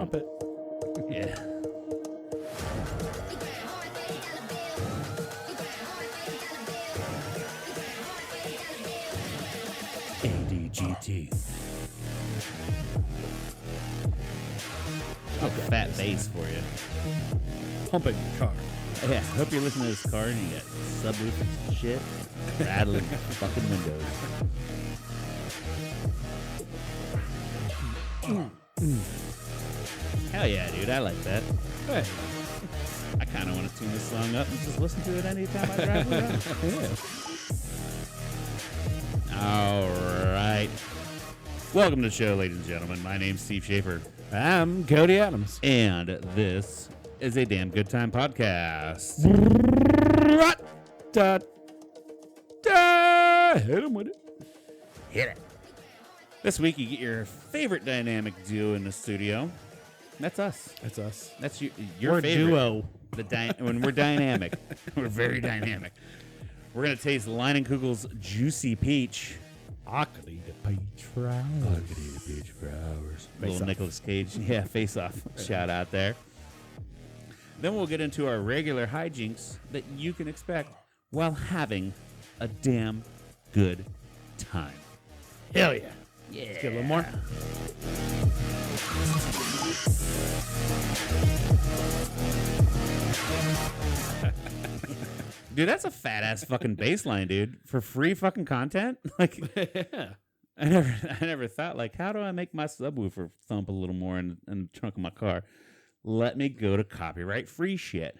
pump it. Yeah. ADGT. Oh, fat bass for you. Pump it in your car. Yeah, hope you're listening to this car and you got subwoofers and shit rattling fucking windows. Hell yeah, dude, I like that. Hey. I kind of want to tune this song up and just listen to it anytime I drive around. Yeah. All right. Welcome to the show, ladies and gentlemen. My name's Steve Schaefer. I'm Cody Adams. And this is a damn good time podcast. Hit him with it. Hit it. This week you get your favorite dynamic duo in the studio. That's us. That's us. That's your We're favorite duo. When we're dynamic, we're very dynamic. We're gonna taste Leinenkugel's Juicy Peach. I could eat a peach for hours. I could eat a peach for hours. Face Little off. Nicolas Cage, yeah, face off. Shout out there. Then we'll get into our regular hijinks that you can expect while having a damn good time. Hell yeah. Yeah. Let's get a little more. Dude, that's a fat ass fucking baseline, dude. For free fucking content? Like, Yeah. I never thought, like, how do I make my subwoofer thump a little more in the trunk of my car? Let me go to copyright free shit.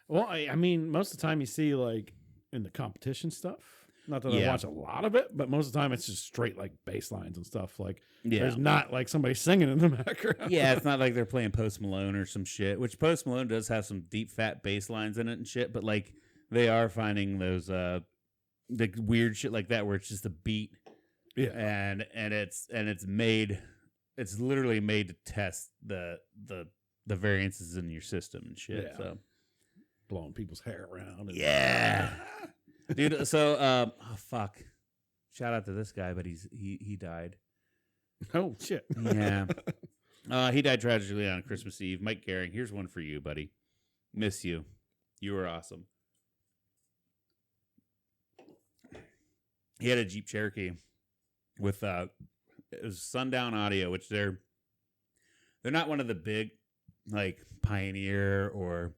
Well, I mean, most of the time you see, like, in the competition stuff, not that I Yeah. watch a lot of it, but most of the time it's just straight, like, bass lines and stuff. Like, Yeah. there's not, like, somebody singing in the background. Yeah, it's not like they're playing Post Malone or some shit, which Post Malone does have some deep fat bass lines in it and shit, but like they are finding those the weird shit like that where it's just a beat. Yeah. And it's literally made to test the variances in your system and shit. Yeah. So Blowing people's hair around. And yeah. Dude, so oh fuck. Shout out to this guy, but he died. Oh, shit. Yeah. He died tragically on Christmas Eve. Mike Gehring, here's one for you, buddy. Miss you. You were awesome. He had a Jeep Cherokee with it was Sundown Audio, which they're not one of the big like Pioneer or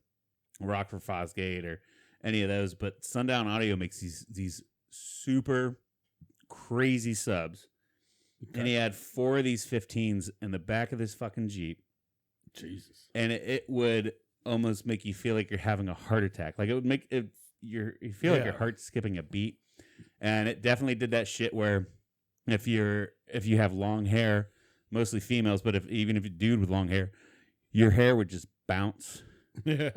Rockford Fosgate or any of those, but Sundown Audio makes these super crazy subs. Okay. And he had 4 of these 15s in the back of this fucking Jeep. Jesus. And it would almost make you feel like you're having a heart attack. Like it would make it you feel like your heart's skipping a beat. And it definitely did that shit where if you have long hair, mostly females, but even if you're a dude with long hair, your hair would just bounce. Yeah.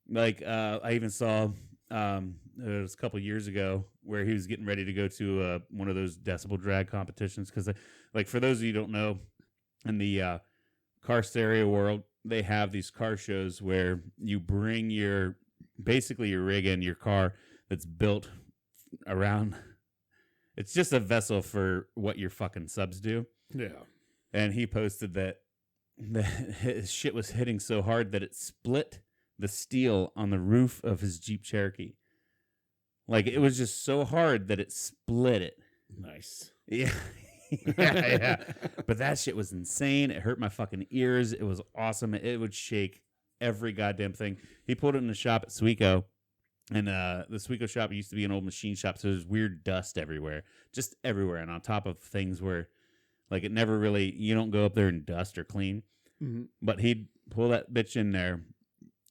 Like I even saw it was a couple years ago where he was getting ready to go to one of those decibel drag competitions because, like, for those of you who don't know, in the car stereo world, they have these car shows where you bring your rig in your car that's built around. It's just a vessel for what your fucking subs do. Yeah. And he posted that his shit was hitting so hard that it split the steel on the roof of his Jeep Cherokee. Like, it was just so hard that it split it. Nice. Yeah. yeah. But that shit was insane. It hurt my fucking ears. It was awesome. It would shake every goddamn thing. He pulled it in the shop at Sweco. And the Sweco shop used to be an old machine shop, so there's weird dust everywhere. Just everywhere. And on top of things where, like, it never really, you don't go up there and dust or clean. Mm-hmm. But he'd pull that bitch in there,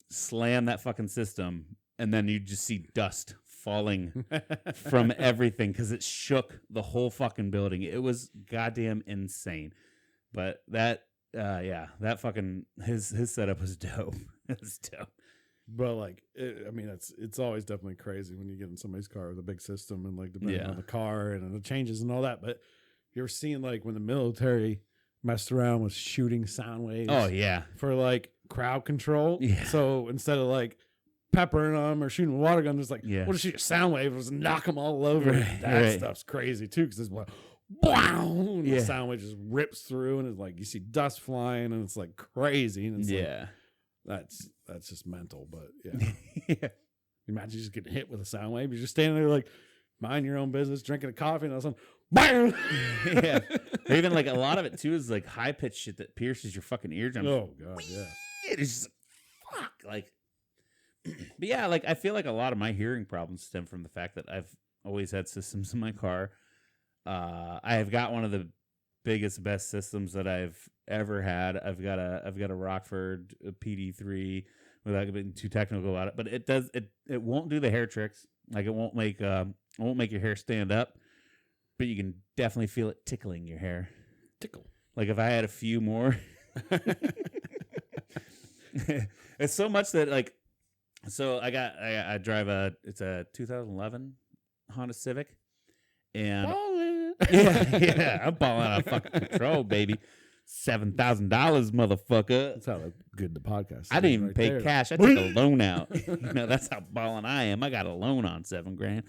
slam that fucking system, and then you'd just see dust falling from everything because it shook the whole fucking building. It was goddamn insane. But that fucking his setup was dope. It was dope. But like, it's always definitely crazy when you get in somebody's car with a big system and like depending on the car and the changes and all that. But you ever seen like when the military messed around with shooting sound waves? Oh yeah, for like crowd control. Yeah. So instead of like peppering them or shooting a water gun, just like Yeah. we'll just shoot a sound wave, just knock them all over. Right, That right. stuff's crazy too because it's like and the sound wave just rips through, and it's like you see dust flying, and it's like crazy, and it's like, that's just mental. But yeah. Imagine just getting hit with a sound wave. You're just standing there like mind your own business, drinking a coffee, and all of a sudden, bam! Yeah. Or even like a lot of it too is like high pitched shit that pierces your fucking eardrums. Oh god, yeah. It's just fuck. Like, but yeah, like I feel like a lot of my hearing problems stem from the fact that I've always had systems in my car. I have got one of the biggest, best systems that I've ever had. I've got a Rockford PD3. Without being too technical about it, but it won't do the hair tricks. Like it won't make your hair stand up, but you can definitely feel it tickling your hair. Tickle. Like if I had a few more, it's so much that like, so I drive it's a 2011 Honda Civic, and yeah, I'm balling out of fucking control, baby. $7,000, motherfucker. That's how good the podcast is. I didn't even pay cash. I took a loan out. That's how balling I am. I got a loan on $7,000.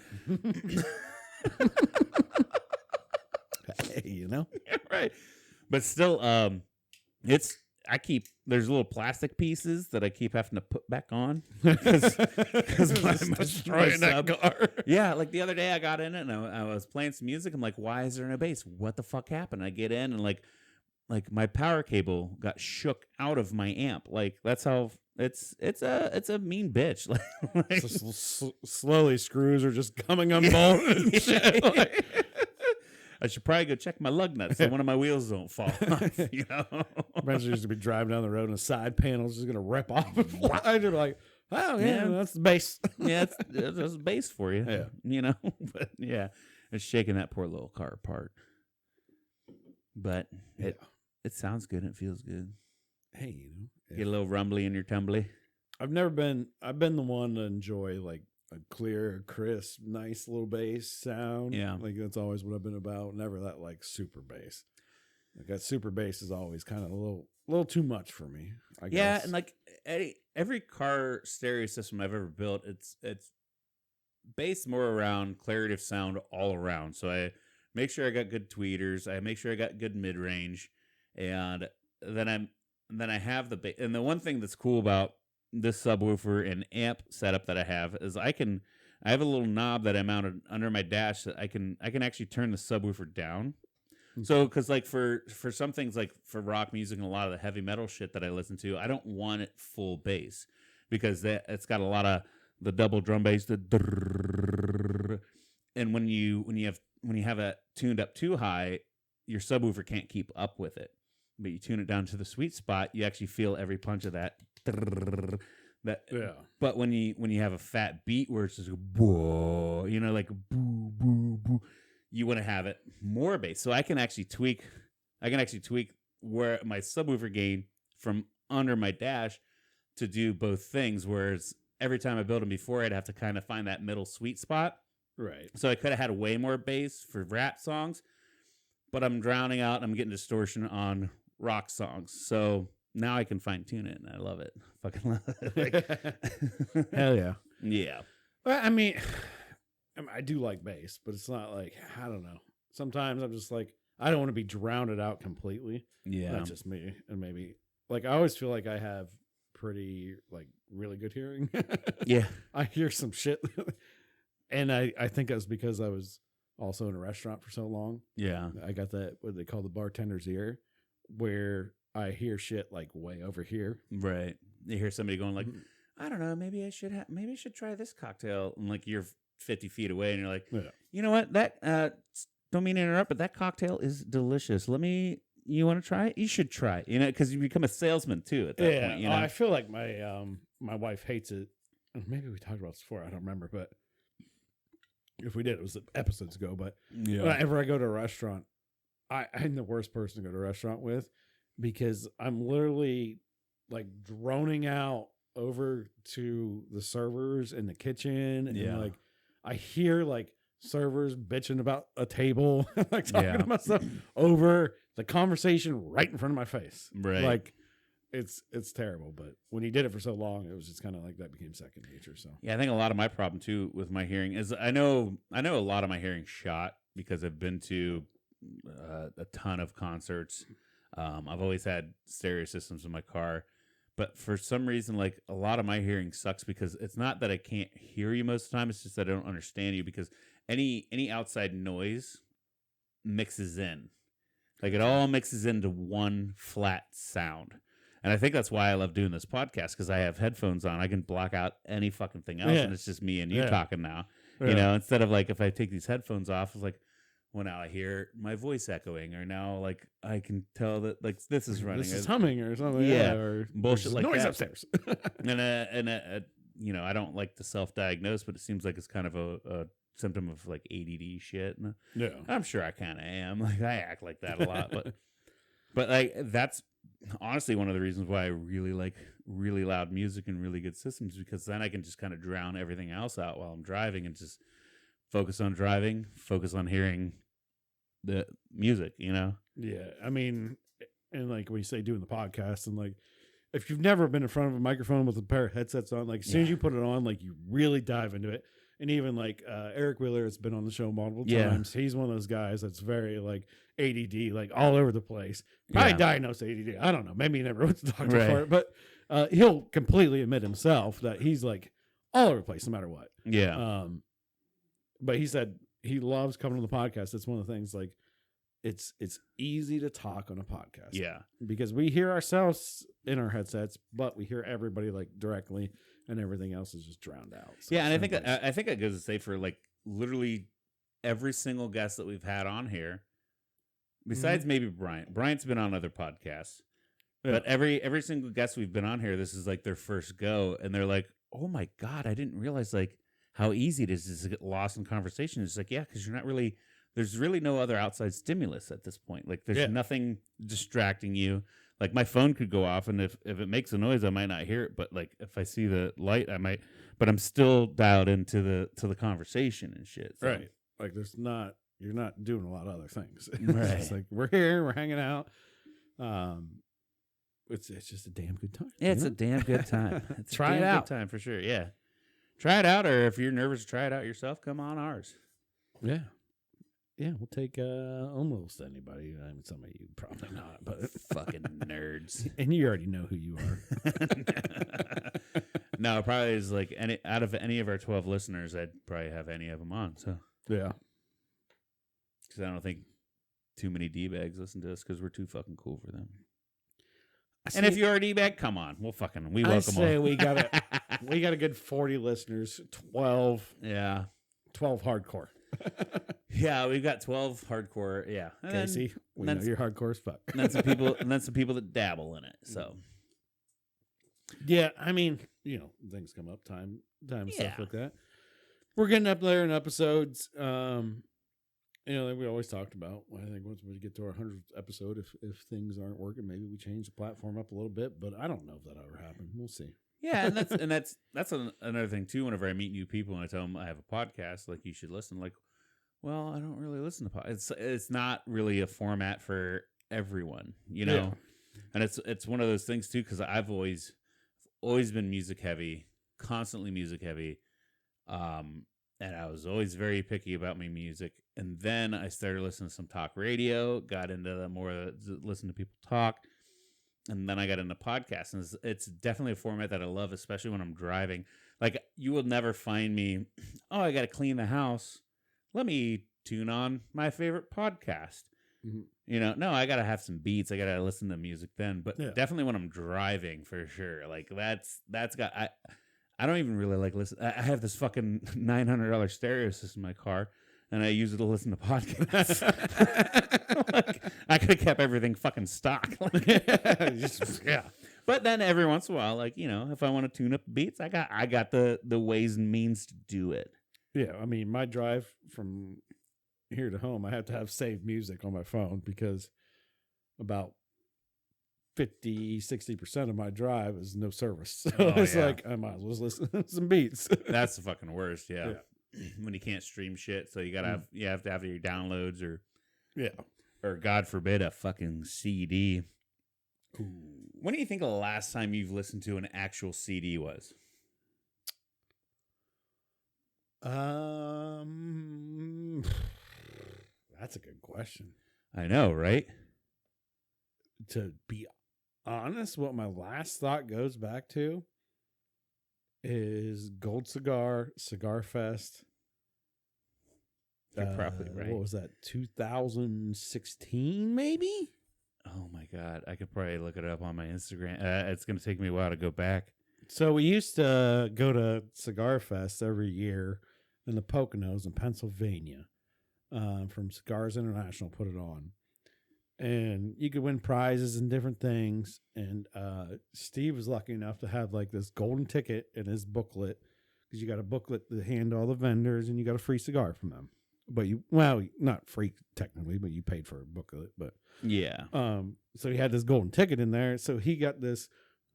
Hey, Yeah, right. But still, there's little plastic pieces that I keep having to put back on because I'm destroying that car. Yeah, like the other day I got in it and I was playing some music. I'm like, why is there no bass? What the fuck happened? I get in and like my power cable got shook out of my amp. Like that's how it's a mean bitch. Like slowly screws are just coming unbolted. And shit. Like, I should probably go check my lug nuts so one of my wheels don't fall off. Imagine used to be driving down the road and the side panel's just gonna rip off and fly. You're like, oh yeah, that's the bass. Yeah, that's the bass for you. Yeah, But yeah, it's shaking that poor little car apart. But it sounds good. It feels good. Hey, Get a little rumbly in your tumbly. I've been the one to enjoy like a clear, crisp, nice little bass sound. Yeah. Like that's always what I've been about. Never that like super bass. Like that super bass is always kind of a little too much for me, I guess. Yeah, and like every car stereo system I've ever built, it's based more around clarity of sound all around. So I make sure I got good tweeters. I make sure I got good mid range. And then I have the and the one thing that's cool about this subwoofer and amp setup that I have is I have a little knob that I mounted under my dash that I can actually turn the subwoofer down. So because like for some things like for rock music and a lot of the heavy metal shit that I listen to, I don't want it full bass because it's got a lot of the double drum bass, and when you have it tuned up too high, your subwoofer can't keep up with it. But you tune it down to the sweet spot, you actually feel every punch of that. Yeah. But when you have a fat beat where it's just whoa, like boo boo boo, you want to have it more bass. So I can actually tweak where my subwoofer gain from under my dash to do both things. Whereas every time I built them before, I'd have to kind of find that middle sweet spot. Right. So I could have had way more bass for rap songs, but I'm drowning out and I'm getting distortion on rock songs. So now I can fine tune it and I love it. Fucking love it. Hell yeah. Yeah. Well, I mean, I do like bass, but it's not like, I don't know. Sometimes I'm just like, I don't want to be drowned out completely. Yeah. That's just me. And maybe like, I always feel like I have pretty like really good hearing. Yeah. I hear some shit. And I think that's because I was also in a restaurant for so long. Yeah. I got that, what they call the bartender's ear, where I hear shit like way over here. Right. You hear somebody going like, I don't know, maybe I should try this cocktail. And like you're 50 feet away and you're like, you know what? That, don't mean to interrupt, but that cocktail is delicious. You want to try it? You should try it, because you become a salesman too at that point. I feel like my wife hates it. Maybe we talked about this before. I don't remember, but if we did, it was episodes ago. But whenever I go to a restaurant, I'm the worst person to go to a restaurant with because I'm literally like droning out over to the servers in the kitchen. And like, I hear like servers bitching about a table, like talking about stuff over the conversation right in front of my face. Right. Like, it's terrible, but when he did it for so long, it was just kind of like that became second nature. So yeah, I think a lot of my problem too with my hearing is I know a lot of my hearing shot because I've been to a ton of concerts. I've always had stereo systems in my car, but for some reason, like a lot of my hearing sucks because it's not that I can't hear you most of the time. It's just that I don't understand you because any outside noise mixes in. Like it all mixes into one flat sound. And I think that's why I love doing this podcast because I have headphones on. I can block out any fucking thing else, and it's just me and you talking now. You know, instead of like if I take these headphones off, it's like, well, now I hear my voice echoing, or now like I can tell that like this is running, this is humming or something, or bullshit like noise that. upstairs. and you know, I don't like to self-diagnose, but it seems like it's kind of a symptom of like ADD shit. And yeah, I'm sure I kind of am. Like I act like that a lot, but like that's honestly one of the reasons why I really like really loud music and really good systems, because then I can just kind of drown everything else out while I'm driving and just focus on driving, focus on hearing the music, you know? Yeah. I mean, and like when you say doing the podcast, and like if you've never been in front of a microphone with a pair of headsets on, like as soon as you put it on, like you really dive into it. And even like Eric Wheeler has been on the show multiple times. He's one of those guys that's very like ADD, like all over the place. Probably diagnosed ADD. I don't know. Maybe he never went to the doctor for it, but he'll completely admit himself that he's like all over the place no matter what. Yeah. But he said he loves coming to the podcast. That's one of the things, like it's easy to talk on a podcast. Yeah. Because we hear ourselves in our headsets, but we hear everybody like directly, and everything else is just drowned out. So yeah, and I think that goes to say for like literally every single guest that we've had on here, besides maybe Bryant. Bryant's been on other podcasts. Yeah. But every single guest we've been on here, this is like their first go, and they're like, "Oh my God, I didn't realize like how easy it is to get lost in conversation." It's like, yeah, because you're not really, there's really no other outside stimulus at this point. Like there's nothing distracting you. Like my phone could go off, and if it makes a noise, I might not hear it. But like if I see the light, I might. But I'm still dialed into the conversation and shit. So. Right. Like you're not doing a lot of other things. Right. It's like we're here, we're hanging out. It's just a damn good time. Yeah, it's a damn good time. It's try it out. Good time for sure. Yeah, try it out, or if you're nervous to try it out yourself, come on ours. Yeah. Yeah, we'll take almost anybody. I mean, some of you probably not, but fucking nerds. And you already know who you are. No, probably is like out of any of our 12 listeners, I'd probably have any of them on. So yeah, because I don't think too many D-bags listen to us because we're too fucking cool for them. And if you're a D-bag, come on, we welcome. I say we got a good 40 listeners, 12 hardcore. Yeah, we've got 12 hardcore. Yeah, Casey, we know you're hardcore as fuck. And then some people that dabble in it. So, yeah, I mean, you know, things come up, time stuff like that. We're getting up there in episodes. You know, like we always talked about. I think once we get to our 100th episode, if things aren't working, maybe we change the platform up a little bit. But I don't know if that ever happened. We'll see. Yeah, and that's another thing too. Whenever I meet new people and I tell them I have a podcast, like you should listen. Like, well, I don't really listen to podcasts. It's not really a format for everyone, you know. Yeah. And it's one of those things too, because I've always been music heavy, constantly music heavy, and I was always very picky about my music. And then I started listening to some talk radio, got into the more listen to people talk. And then I got into podcasts, and it's definitely a format that I love, especially when I'm driving. Like, you will never find me, oh, I got to clean the house. Let me tune on my favorite podcast. Mm-hmm. You know, no, I got to have some beats. I got to listen to music then. But definitely when I'm driving, for sure. Like, that's got, I don't even really like listen. I have this fucking $900 stereo system in my car, and I use it to listen to podcasts. Like, I could have kept everything fucking stock. Yeah. But then every once in a while, like, you know, if I want to tune up beats, I got the ways and means to do it. Yeah, I mean, my drive from here to home, I have to have saved music on my phone because about 50-60% of my drive is no service. So it's like I might as well listen to some beats. That's the fucking worst, yeah. When you can't stream shit, so you gotta have to have your downloads or God forbid a fucking CD. Ooh. When do you think the last time you've listened to an actual CD was? That's a good question. I know, right? To be honest, what my last thought goes back to is Gold Cigar Fest. You're probably right. What was that? 2016, maybe? Oh my God. I could probably look it up on my Instagram. It's going to take me a while to go back. So we used to go to Cigar Fest every year in the Poconos in Pennsylvania. From Cigars International put it on. And you could win prizes and different things. And Steve was lucky enough to have like this golden ticket in his booklet, because you got a booklet to hand to all the vendors and you got a free cigar from them. But not free technically, but you paid for a booklet. But yeah. So he had this golden ticket in there. So he got this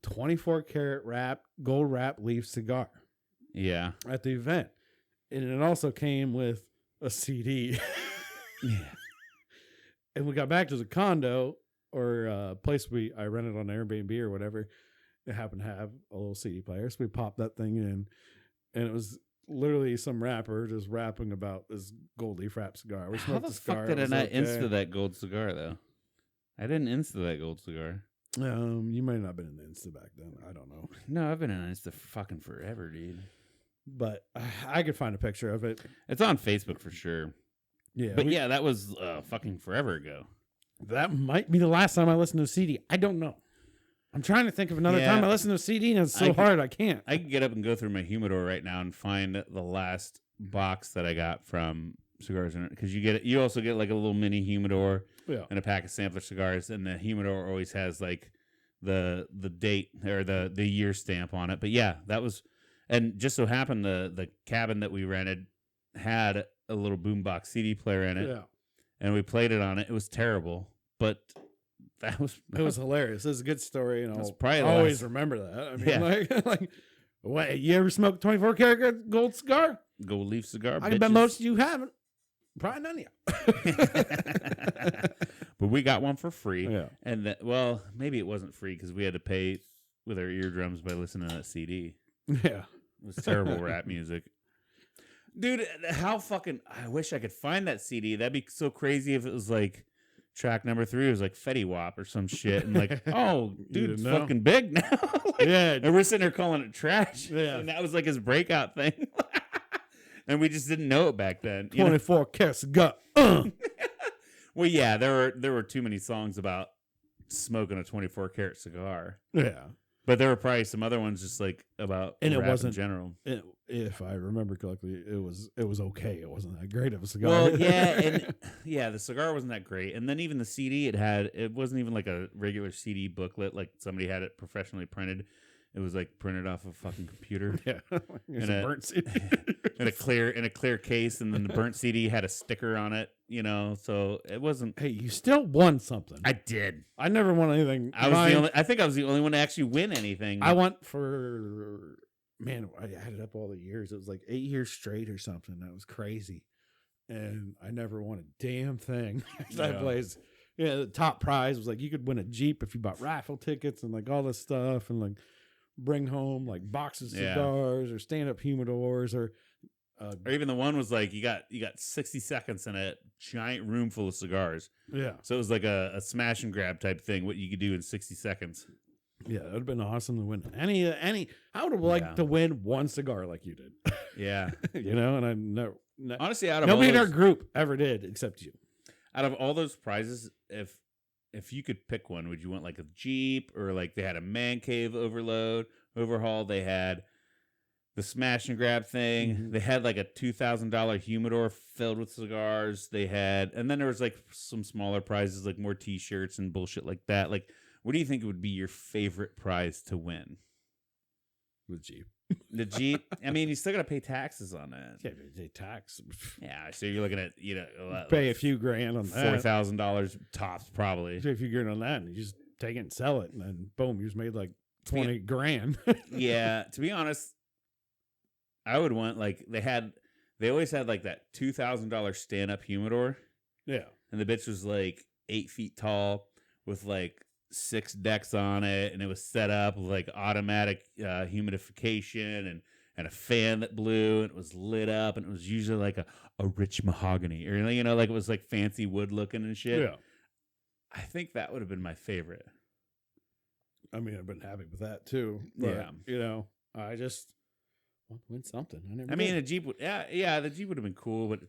24 karat gold wrap leaf cigar. Yeah. At the event. And it also came with a CD. Yeah. And we got back to the condo or place I rented on Airbnb or whatever. It happened to have a little CD player. So we popped that thing in, and it was literally some rapper just rapping about this gold leaf wrap cigar. We How the fuck did I not insta that gold cigar, though? I didn't insta that gold cigar. You might not have been in the Insta back then. I don't know. No, I've been in Insta fucking forever, dude. But I could find a picture of it. It's on Facebook for sure. Yeah. But yeah, that was fucking forever ago. That might be the last time I listened to a CD. I don't know. I'm trying to think of another time I listened to a CD, and it's so hard I can't. I can get up and go through my humidor right now and find the last box that I got from Cigars, because you also get like a little mini humidor and a pack of sampler cigars, and the humidor always has like the date or the year stamp on it. But yeah, that was, and just so happened the cabin that we rented had a little boombox CD player in it, and we played it on it. It was terrible, but it was hilarious. It was a good story, and I'll always remember that. I mean, like, what? You ever smoked 24 karat gold cigar? Gold leaf cigar? I bet most of you haven't. Probably none of you. But we got one for free. Yeah. And maybe it wasn't free because we had to pay with our eardrums by listening to that CD. Yeah. It was terrible rap music. Dude, I wish I could find that CD. That'd be so crazy if it was like track number 3 was like Fetty Wap or some shit. And like, oh, dude, it's fucking big now. Like, yeah. And we're sitting there calling it trash. Yeah. And that was like his breakout thing. And we just didn't know it back then. 24 karat cigar. Well, yeah, there were too many songs about smoking a 24 karat cigar. Yeah. But there were probably some other ones just like about and rap it wasn't in general. If I remember correctly, it was okay. It wasn't that great of a cigar. Well, yeah, and the cigar wasn't that great. And then even the CD it wasn't even like a regular CD booklet, like somebody had it professionally printed. It was like printed off a fucking computer. Yeah. In a burnt CD. in a clear case, and then the burnt CD had a sticker on it, so it wasn't. Hey, you still won something. I did. I never won anything. I think I was the only one to actually win anything. I went for, man, I added up all the years. It was like 8 years straight or something. That was crazy. And I never won a damn thing. That place. Yeah, the top prize was like you could win a Jeep if you bought raffle tickets and like all this stuff, and like bring home like boxes of cigars or stand-up humidors or even the one was like you got 60 seconds in a giant room full of cigars. Yeah. So it was like a smash and grab type thing, what you could do in 60 seconds. Yeah, it would have been awesome to win any. I would have liked to win one cigar like you did. Yeah. And I never. Honestly, out of nobody in our group ever did except you. Out of all those prizes, if you could pick one, would you want like a Jeep, or like they had a man cave overhaul? They had the smash and grab thing. Mm-hmm. They had like a $2,000 humidor filled with cigars. And then there was like some smaller prizes, like more T-shirts and bullshit like that. Like, what do you think would be your favorite prize to win? The Jeep. The Jeep. I mean, you still got to pay taxes on that. Yeah, they tax. Yeah, so you're looking at pay a few grand on that. $4,000 tops probably. Pay a few grand on that, and you just take it and sell it, and then boom, you just made like 20 grand. Yeah, to be honest, I would want like they always had like that $2,000 stand up humidor. Yeah, and the bitch was like 8 feet tall with like 6 decks on it, and it was set up with like automatic humidification and a fan that blew, and it was lit up, and it was usually like a rich mahogany, or like it was like fancy wood looking and shit. Yeah. I think that would have been my favorite. I mean, I've been happy with that too. But, I just want to win something. I mean, a Jeep would, the Jeep would have been cool, but it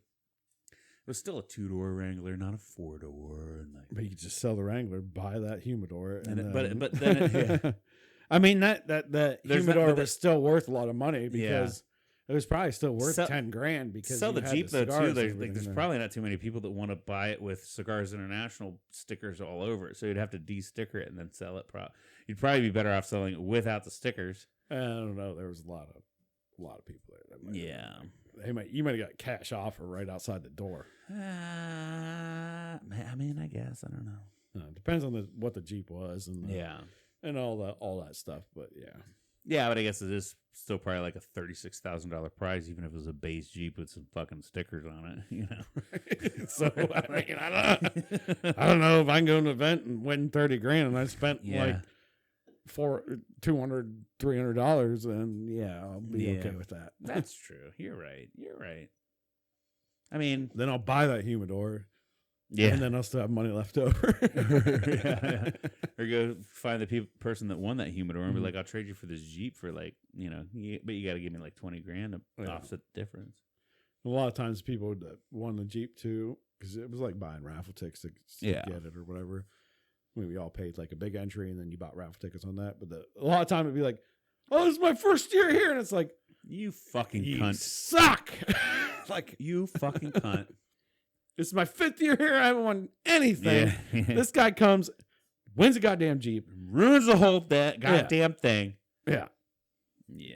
was still a 2-door Wrangler, not a 4-door. And but you could just sell the Wrangler, buy that humidor, but then I mean that humidor was still worth a lot of money because it was probably still worth $10,000 because sell the Jeep though too. There's probably not too many people that want to buy it with Cigars International stickers all over it, so you'd have to de-sticker it and then sell it. You'd probably be better off selling it without the stickers. I don't know. There was a lot of people there. You might have got cash offer right outside the door. I mean, I guess I don't know. It depends on what the Jeep was and and all that stuff. But but I guess it is still probably like a $36,000 prize, even if it was a base Jeep with some fucking stickers on it. So I mean, I don't know if I can go to an event and win $30,000 and I spent like $200, $300, and I'll be okay with that. That's true. You're right. I mean, then I'll buy that humidor. Yeah, and then I'll still have money left over. Or go find the person that won that humidor and be like, "I'll trade you for this Jeep for like, but you got to give me like $20,000 to offset the difference." A lot of times, people that won the Jeep too, because it was like buying raffle tickets to get it or whatever. I mean, we all paid like a big entry, and then you bought raffle tickets on that. But a lot of time it'd be like, "Oh, this is my first year here," and it's like, "You fucking cunt, suck!" Like, you fucking cunt. This is my 5th year here. I haven't won anything. This guy comes, wins a goddamn Jeep, ruins the whole goddamn thing. Yeah.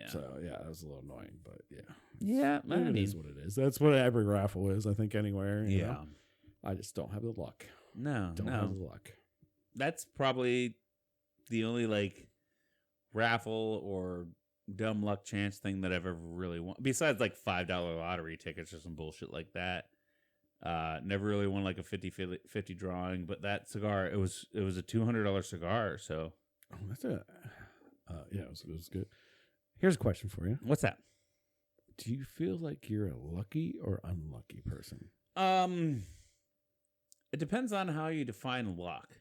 So that was a little annoying, but it is what it is. That's what every raffle is, I think, anywhere. You know? I just don't have the luck. No, don't have the luck. That's probably the only like raffle or dumb luck chance thing that I've ever really won. Besides like $5 lottery tickets or some bullshit like that. Never really won like a 50 drawing, but that cigar, it was a $200 cigar. So that's it was good. Here's a question for you. What's that? Do you feel like you're a lucky or unlucky person? It depends on how you define luck.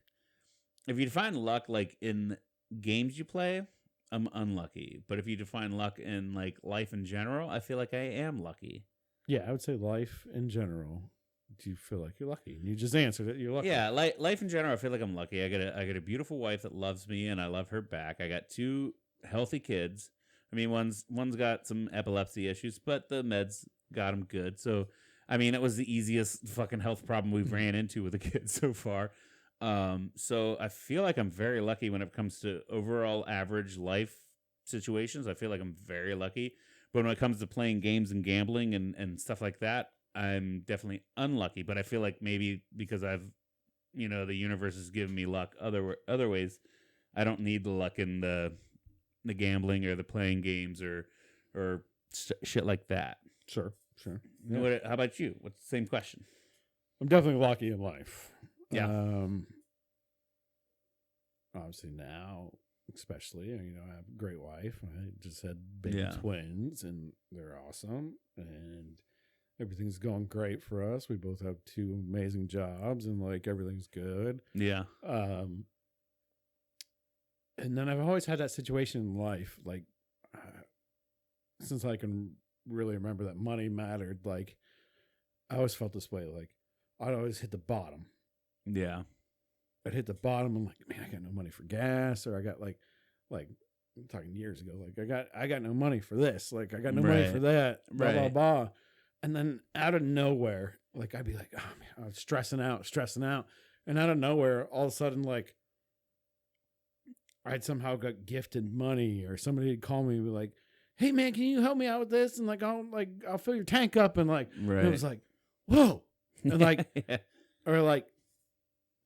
If you define luck like in games you play, I'm unlucky. But if you define luck in like life in general, I feel like I am lucky. Yeah, I would say life in general. Do you feel like you're lucky? You just answered it. You're lucky. Yeah, life in general, I feel like I'm lucky. I got a beautiful wife that loves me, and I love her back. I got 2 healthy kids. I mean, one's got some epilepsy issues, but the meds got him good. So, I mean, it was the easiest fucking health problem we've ran into with the kids so far. So I feel like I'm very lucky when it comes to overall average life situations. I feel like I'm very lucky. But when it comes to playing games and gambling and stuff like that, I'm definitely unlucky. But I feel like maybe because the universe has given me luck other ways, I don't need the luck in the gambling or the playing games or shit like that. Sure. Yeah. How about you? What's the same question? I'm definitely lucky in life. Yeah. Obviously now, especially, I have a great wife. I just had baby twins, and they're awesome, and everything's going great for us. We both have 2 amazing jobs, and like everything's good. Yeah. And then I've always had that situation in life, like since I can really remember that money mattered. Like I always felt this way. Like I'd always hit the bottom. Yeah. I'd hit the bottom. I'm like, man, I got no money for gas, or I got like I'm talking years ago. Like I got no money for this. Like I got no money for that. Blah blah blah. And then out of nowhere, like I'd be like, oh man, I was stressing out. And out of nowhere, all of a sudden, like I'd somehow got gifted money, or somebody would call me and be like, hey man, can you help me out with this? And I'll fill your tank up. And like, and it was like, whoa. And like, or like,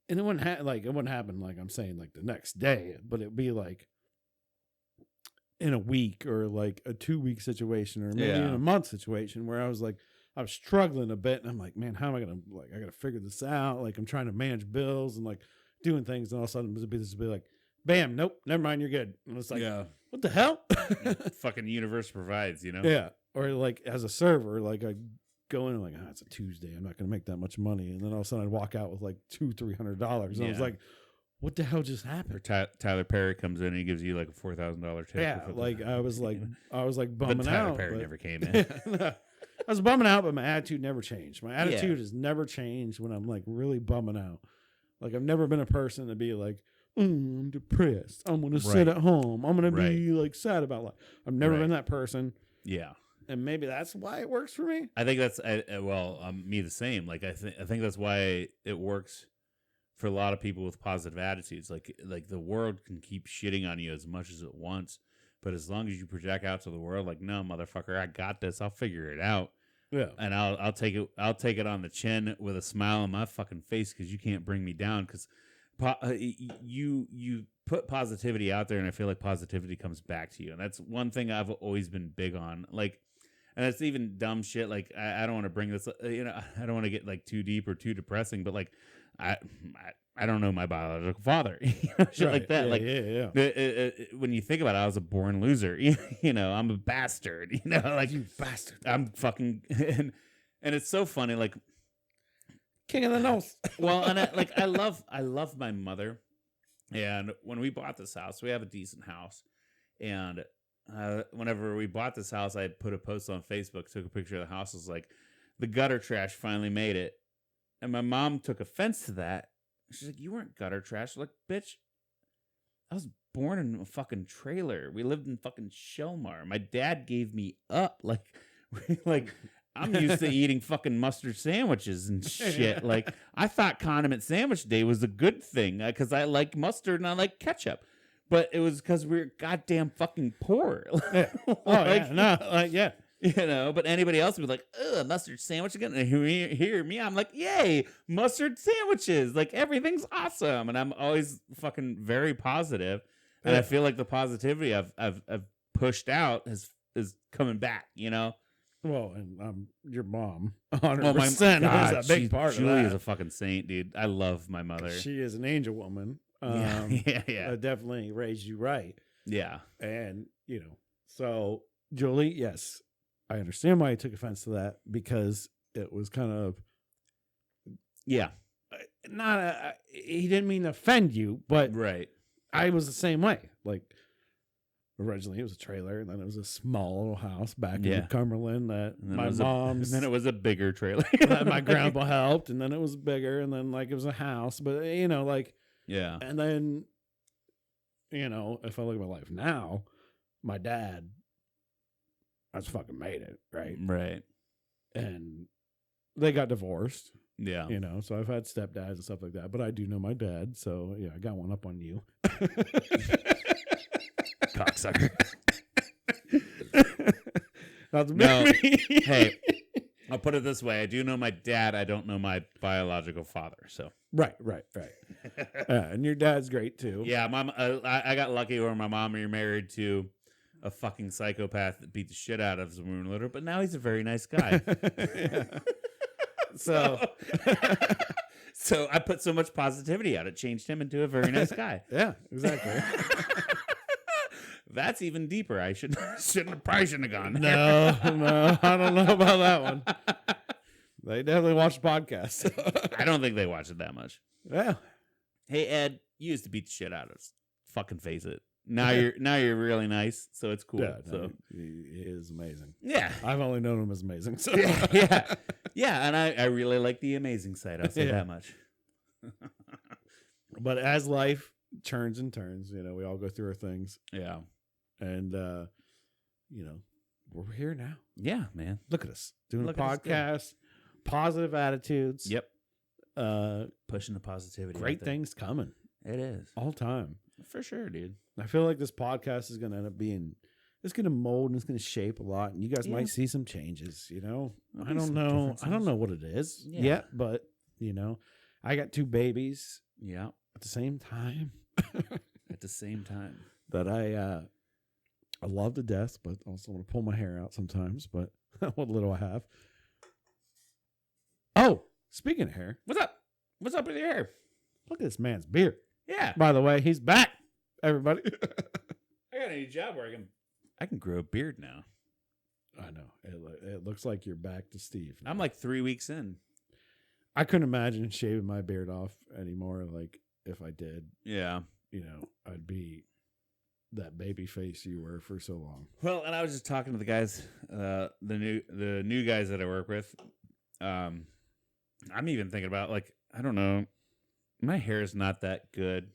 and it wouldn't happen like I'm saying like the next day, but it'd be like in a week, or like a 2-week situation, or maybe in a month situation, where I was struggling a bit, and I'm like, man, how am I gonna, like, I gotta figure this out. Like I'm trying to manage bills and like doing things, and all of a sudden this would be like, bam, nope, never mind, you're good. And it's like, what the hell? Fucking universe provides, Yeah. Or like as a server, like go in and like, it's a Tuesday. I'm not going to make that much money. And then all of a sudden I'd walk out with like $200-$300. And I was like, what the hell just happened? Or Tyler Perry comes in and he gives you like a $4,000 tip. Yeah, like I was like bumming but Tyler out. Perry never came in. I was bumming out, but my attitude never changed. My attitude has never changed when I'm like really bumming out. Like I've never been a person to be like, I'm depressed. I'm going to sit at home. I'm going to be like sad about life. I've never been that person. Yeah. And maybe that's why it works for me. I think that's, me the same. Like I think that's why it works for a lot of people with positive attitudes. Like the world can keep shitting on you as much as it wants, but as long as you project out to the world, like, no, motherfucker, I got this. I'll figure it out. Yeah. And I'll take it on the chin with a smile on my fucking face because you can't bring me down. Because you put positivity out there, and I feel like positivity comes back to you. And that's one thing I've always been big on. Like, and it's even dumb shit. Like, I don't want to bring this, I don't want to get like too deep or too depressing, but like, I don't know my biological father, shit like that. When you think about it, I was a born loser. I'm a bastard. Like you bastard. I'm fucking, and it's so funny. Like king of the nose. Well, and I love my mother. And when we bought this house, we have a decent house, and whenever we bought this house, I put a post on Facebook, took a picture of the house. It was like, the gutter trash finally made it. And my mom took offense to that. She's like, you weren't gutter trash. Like, bitch, I was born in a fucking trailer. We lived in fucking Shelmar. My dad gave me up. Like I'm used to eating fucking mustard sandwiches and shit. Like, I thought condiment sandwich day was a good thing because I like mustard and I like ketchup. But it was because we were goddamn fucking poor. But anybody else would be like, ugh, mustard sandwich again. And hear me, I'm like, yay, mustard sandwiches. Like, everything's awesome. And I'm always fucking very positive. And I feel like the positivity I've pushed out is coming back, Well, and your mom, 100% is a big part of that. Julie is a fucking saint, dude. I love my mother. She is an angel woman. Yeah. Definitely raised you right. Yeah. And, so Julie, yes, I understand why he took offense to that because it was kind of, he didn't mean to offend you, but right. I was the same way. Like, originally it was a trailer, and then it was a small little house back in Cumberland that my mom's. And then it was a bigger trailer that my grandpa helped, and then it was bigger, and then like it was a house, but yeah. And then, if I look at my life now, my dad has fucking made it, right? Right. And they got divorced. Yeah. So I've had stepdads and stuff like that, but I do know my dad, so yeah, I got one up on you. Cocksucker. No. Hey, I'll put it this way. I do know my dad. I don't know my biological father, so. Right. And your dad's great, too. Yeah, Mom. I got lucky where my mom remarried to a fucking psychopath that beat the shit out of us when we were little, but now he's a very nice guy. So I put so much positivity out. It changed him into a very nice guy. Yeah, exactly. That's even deeper. I probably shouldn't have gone there. No, I don't know about that one. They definitely watch podcasts. I don't think they watch it that much. Yeah. Hey, Ed, you used to beat the shit out of us. Fucking face it. Now you're really nice, so it's cool. Yeah, so he is amazing. Yeah, I've only known him as amazing. So. yeah, and I really like the amazing side. I'll say that much. But as life turns and turns, we all go through our things. Yeah, and we're here now. Yeah, man. Look at us doing a podcast, positive attitudes. Yep. Pushing the positivity. Great things coming. It is all time for sure, dude. I feel like this podcast is going to end up being, it's going to mold and it's going to shape a lot, and you guys might see some changes. I don't know. I don't know what it is yet, but I got 2 babies. Yeah, at the same time. That I love to death, but also want to pull my hair out sometimes. But what little I have. Oh, speaking of hair, what's up? What's up with your hair? Look at this man's beard. Yeah. By the way, he's back. Everybody. I got a new job where I can grow a beard now. I know. It looks like you're back to Steve. I'm like 3 weeks in. I couldn't imagine shaving my beard off anymore. Like if I did, Yeah. I'd be that baby face you were for so long. Well, and I was just talking to the guys, the new guys that I work with. I'm even thinking about like, I don't know, my hair is not that good.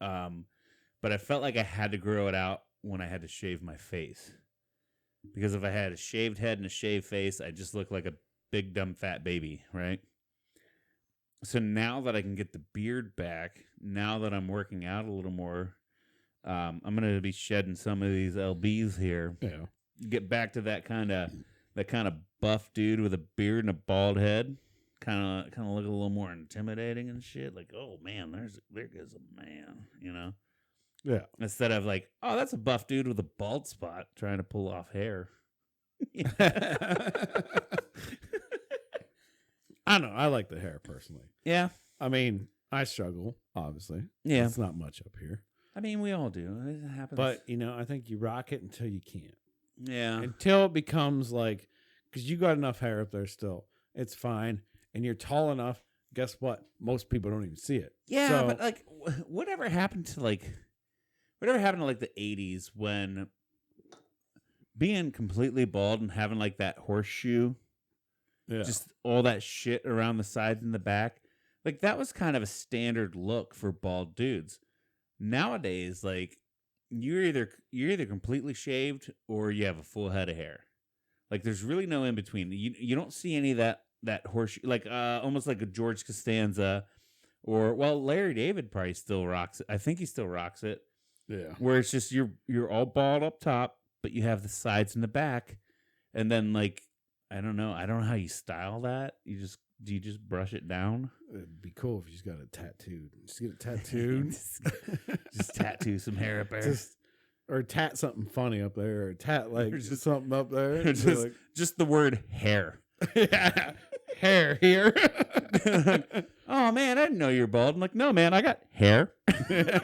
But I felt like I had to grow it out when I had to shave my face. Because if I had a shaved head and a shaved face, I just look like a big, dumb, fat baby, right? So now that I can get the beard back, now that I'm working out a little more, I'm going to be shedding some of these LBs here. Yeah. Get back to that kind of buff dude with a beard and a bald head. Kind of look a little more intimidating and shit. Like, oh, man, there goes a man, Yeah. Instead of like, oh, that's a buff dude with a bald spot trying to pull off hair. I don't know. I like the hair personally. Yeah. I mean, I struggle, obviously. Yeah. It's not much up here. I mean, we all do. It happens. But, I think you rock it until you can't. Yeah. Until it becomes like, because you got enough hair up there still. It's fine. And you're tall enough. Guess what? Most people don't even see it. Yeah, but like, whatever happened to the 80s when being completely bald and having like that horseshoe, just all that shit around the sides and the back, like that was kind of a standard look for bald dudes. Nowadays, like you're either completely shaved or you have a full head of hair. Like there's really no in between. You don't see any of that horseshoe, like almost like a George Costanza, or Larry David probably still rocks it. I think he still rocks it. Yeah. Where it's just you're all bald up top, but you have the sides and the back, and then like I don't know how you style that. Do you just brush it down? It'd be cool if you just got it tattooed. Just get it tattooed. just tattoo some hair up there. Or tat something funny up there, or tat like just something up there. Just the word hair. Yeah. Hair here. Oh man, I didn't know you were bald. I'm like, no man, I got hair. I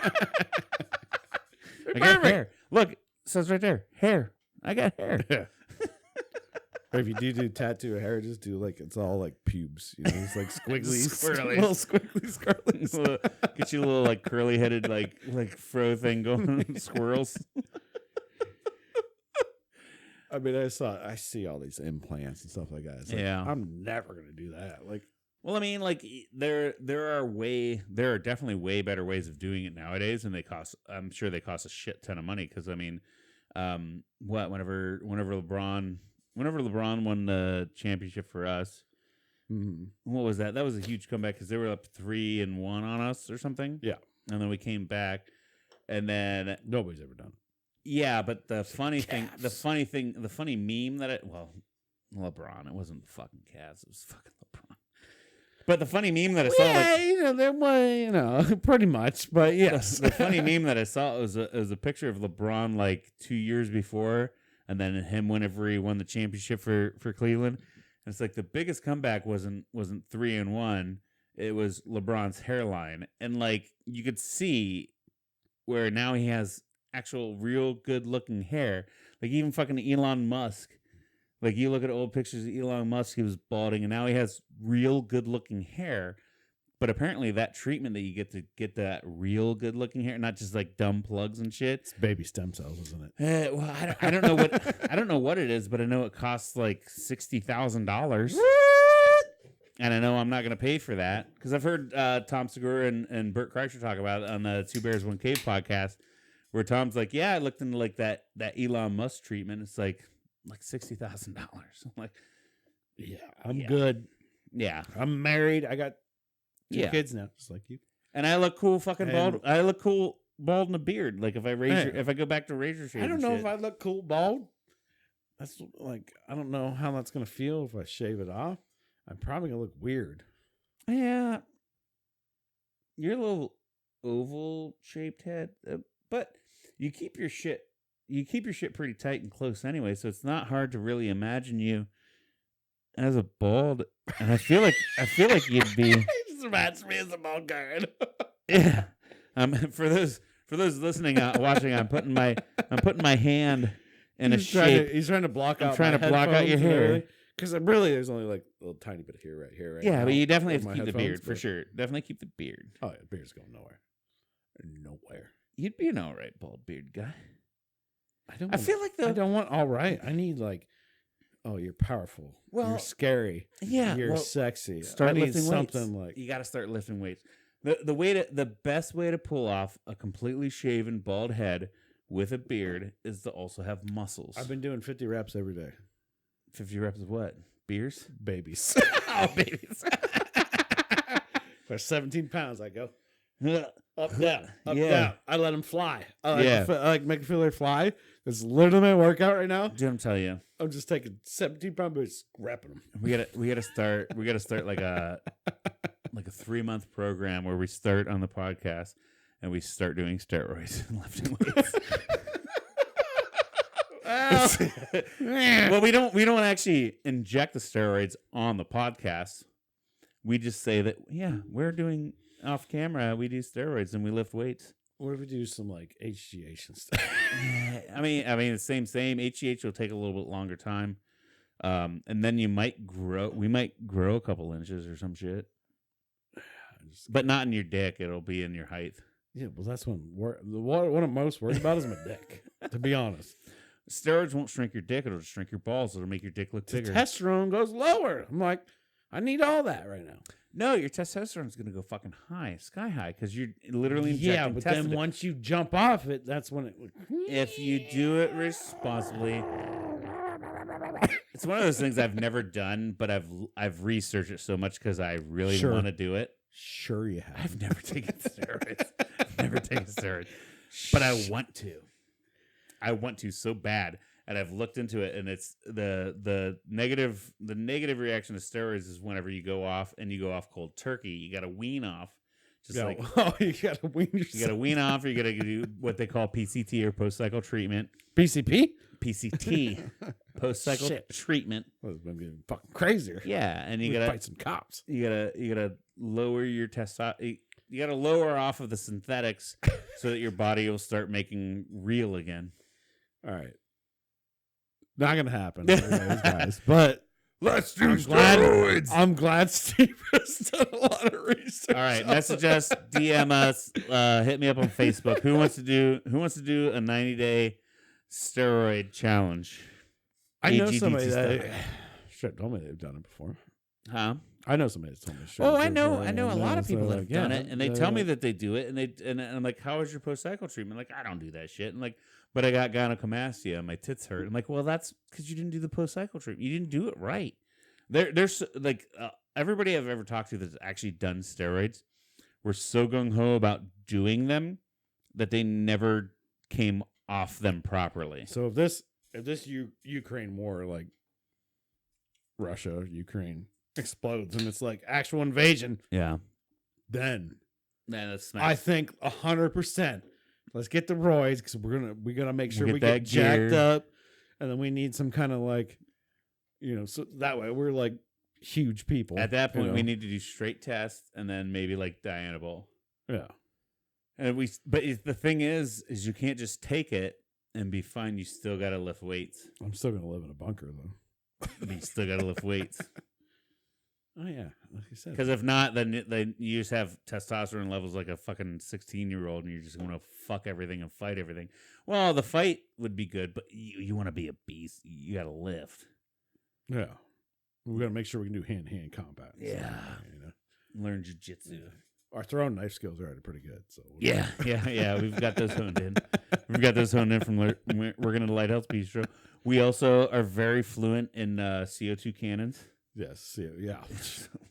got hair. Look, it says right there, hair. I got hair. Yeah. Or if you do tattoo of hair, just do like it's all like pubes. It's like squiggly, squirrely, little squiggly, squirrely. Get you a little like curly headed like fro thing going. Squirrels. I mean, I see all these implants and stuff like that. It's like, yeah, I'm never gonna do that. Like, well, I mean, like there are definitely way better ways of doing it nowadays, and I'm sure they cost a shit ton of money. Because I mean, whenever LeBron won the championship for us, what was that? That was a huge comeback because they were up 3-1 on us or something. Yeah, and then we came back, and then nobody's ever done it. Yeah, but the funny meme that LeBron, it wasn't the fucking Cavs, it was fucking LeBron. But the funny meme that I saw, pretty much. But yes, the funny meme that I saw was a picture of LeBron like 2 years before, and then him whenever he won the championship for Cleveland. And it's like the biggest comeback wasn't 3-1, it was LeBron's hairline, and like you could see where now he has actual real good looking hair. Like even fucking Elon Musk. Like you look at old pictures of Elon Musk, he was balding, and now he has real good looking hair. But apparently that treatment that you get to get that real good looking hair, not just like dumb plugs and shit. It's baby stem cells, isn't it? Well, I don't know what I don't know what it is, but I know it costs like $60,000. And I know I'm not going to pay for that because I've heard Tom Segura and Bert Kreischer talk about it on the Two Bears One Cave podcast, where Tom's like, yeah, I looked into like that Elon Musk treatment. It's like $60,000. I'm like, yeah, I'm good. Yeah, I'm married. I got two kids now, just like you. And I look cool, fucking bald. I look cool bald in a beard. Like if I go back to razor shave. I don't know if I look cool bald. That's like I don't know how that's gonna feel if I shave it off. I'm probably gonna look weird. Yeah, you're a little oval shaped head, but you keep your shit pretty tight and close anyway, so it's not hard to really imagine you as a bald. And I feel like you'd be. Just imagine me as a bald guy. Yeah. For those listening, watching, I'm putting my hand in a shape. He's trying to block out. I'm trying to block out your hair. Because really, there's only like a little tiny bit of hair right here. Right yeah, now but you definitely have on to my keep the beard headphones, for sure. Definitely keep the beard. Oh, yeah, the beard's going nowhere. Nowhere. You'd be an all right bald beard guy. I feel like I don't want all right. I need like, oh, you're powerful. Well, you're scary. Yeah, you're sexy. Start I need lifting something weights. like You got to start lifting weights. The best way to pull off a completely shaven bald head with a beard is to also have muscles. I've been doing 50 reps every day. 50 reps of what? Beers? Babies. Oh, babies. For 17 pounds, I go up, down, up, Yeah. down. I let them fly. I like make them feel they fly. It's literally my workout right now. Dude, I'm telling you, I'm just taking 17-pound boots, wrapping them. we gotta start like a 3-month program where we start on the podcast and we start doing steroids and lifting weights. Well, we don't actually inject the steroids on the podcast. We just say that we're doing off camera. We do steroids and we lift weights. What if we do some like HGH and stuff? I mean, the same. HGH will take a little bit longer time, and then you might grow. We might grow a couple inches or some shit, but not in your dick. It'll be in your height. Yeah, well, that's what I'm most worried about is my dick. To be honest, steroids won't shrink your dick. It'll just shrink your balls. It'll make your dick look bigger. Testosterone goes lower. I'm like, I need all that right now. No, your testosterone's going to go fucking high, sky high, because you're literally injecting. Yeah, but then once you jump off it, that's when it. If you do it responsibly, it's one of those things I've never done, but I've researched it so much because I really want to do it. Sure, you have. I've never taken steroids. I've never taken steroids, but I want to. I want to so bad. And I've looked into it, and it's the negative reaction to steroids is whenever you go off cold turkey. You got to wean off, you got to wean yourself. You got to wean off, or you got to do what they call PCT or post cycle treatment. PCP, post cycle treatment. Well, it's been getting fucking crazier. Yeah, and you got to fight some cops. You gotta lower your testosterone. You got to lower off of the synthetics so that your body will start making real again. All right. Not gonna happen, guys. But let's do steroids. I'm glad Steve has done a lot of research. All right, message us, DM us, hit me up on Facebook. Who wants to do a 90-day steroid challenge? I know somebody that told me they've done it before. Huh? I know somebody that's told me. Oh, I know a lot of people that have done it, and they tell me that they do it, and I'm like, how is your post cycle treatment? Like, I don't do that shit, and like. But I got gynecomastia and my tits hurt. I'm like, well, that's because you didn't do the post-cycle treatment. You didn't do it right. There's like everybody I've ever talked to that's actually done steroids were so gung-ho about doing them that they never came off them properly. So if this Ukraine war, like Russia, Ukraine explodes and it's like actual invasion, then that's I think 100%. Let's get the roids because we're gonna make sure we get jacked up, and then we need some kind of like, so that way we're like huge people. At that point, we need to do straight tests and then maybe like Dianabol. Yeah, and but the thing is you can't just take it and be fine. You still got to lift weights. I'm still gonna live in a bunker though. You still got to lift weights. Oh yeah, like you said. Because if not, then you just have testosterone levels like a fucking 16-year-old, and you're just going to fuck everything and fight everything. Well, the fight would be good, but you want to be a beast. You got to lift. Yeah, we got to make sure we can do hand-to-hand combat. Yeah, learn jiu-jitsu. Our throwing knife skills are already pretty good. So yeah. We've got those honed in. From we're going to Light Health Bistro. We also are very fluent in CO2 cannons. Yes, yeah.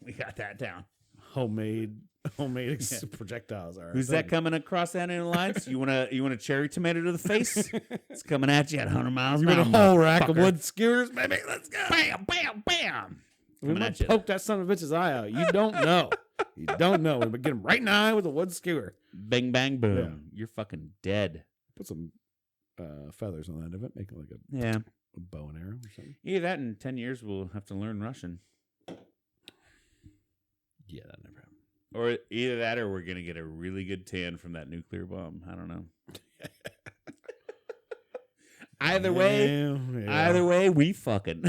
We got that down. Homemade projectiles. All right. Who's that coming across that end lines? You want a cherry tomato to the face? It's coming at you at 100 miles an hour. You want a whole rack of wood skewers, baby? Let's go. Bam, bam, bam. We might poke that son of a bitch's eye out. You don't know. You don't know. We would get him right in the eye with a wood skewer. Bang, bang, boom. Yeah. You're fucking dead. Put some feathers on the end of it. Make it like a bow and arrow or something. Either that in 10 years we'll have to learn Russian. Yeah, that never happened. Or either that or we're going to get a really good tan from that nuclear bomb. I don't know. Either way, we fucking.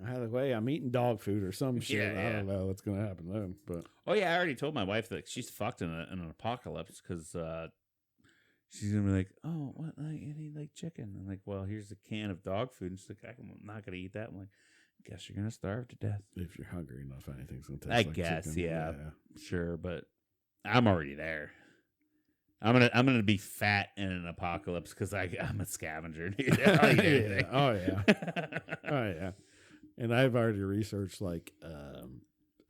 Either way, I'm eating dog food or some shit. Yeah. I don't know what's gonna happen then. But I already told my wife that she's fucked in an apocalypse because she's gonna be like, "Oh, what? I need like chicken." I'm like, "Well, here's a can of dog food." And she's like, "I'm not gonna eat that." I'm like, "Guess you're gonna starve to death." if you're hungry enough, anything's gonna taste I like guess, chicken. yeah, sure, but I'm already there. I'm gonna be fat in an apocalypse because I'm a scavenger. Dude. I'll eat anything. Oh yeah. And I've already researched like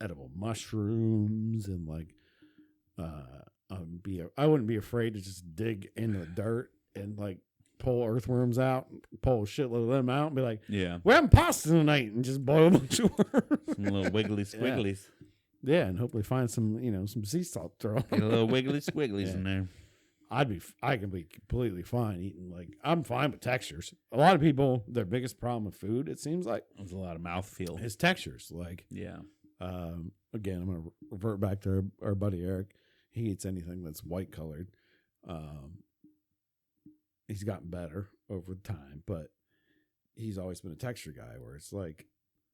edible mushrooms and like I wouldn't be afraid to just dig in the dirt and like pull earthworms out, pull a shitload of them out, and be like, Yeah, we're having pasta tonight, and just boil a bunch of worms. some little wiggly squigglies. Yeah, and hopefully find some some sea salt throw. Get a little wiggly squigglies in there. I can be completely fine eating I'm fine with textures. A lot of people, their biggest problem with food, it seems like, There's a lot of mouthfeel. is textures. Yeah. Again, I'm gonna revert back to our buddy Eric. He eats anything that's white colored. He's gotten better over time, but he's always been a texture guy where it's like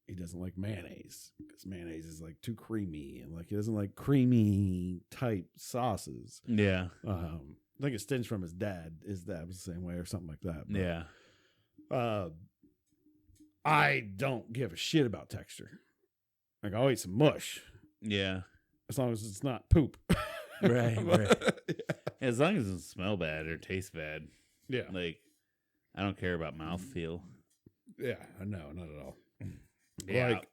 he doesn't like mayonnaise because mayonnaise is like too creamy, and like he doesn't like creamy type sauces. Yeah. I think it stems from his dad. His dad was the same way or something like that. But, Yeah. I don't give a shit about texture. Like I'll eat some mush. Yeah. As long as it's not poop. Right. Yeah, as long as it doesn't smell bad or taste bad. Yeah. Like, I don't care about mouthfeel. Yeah. No, not at all. Yeah. Like,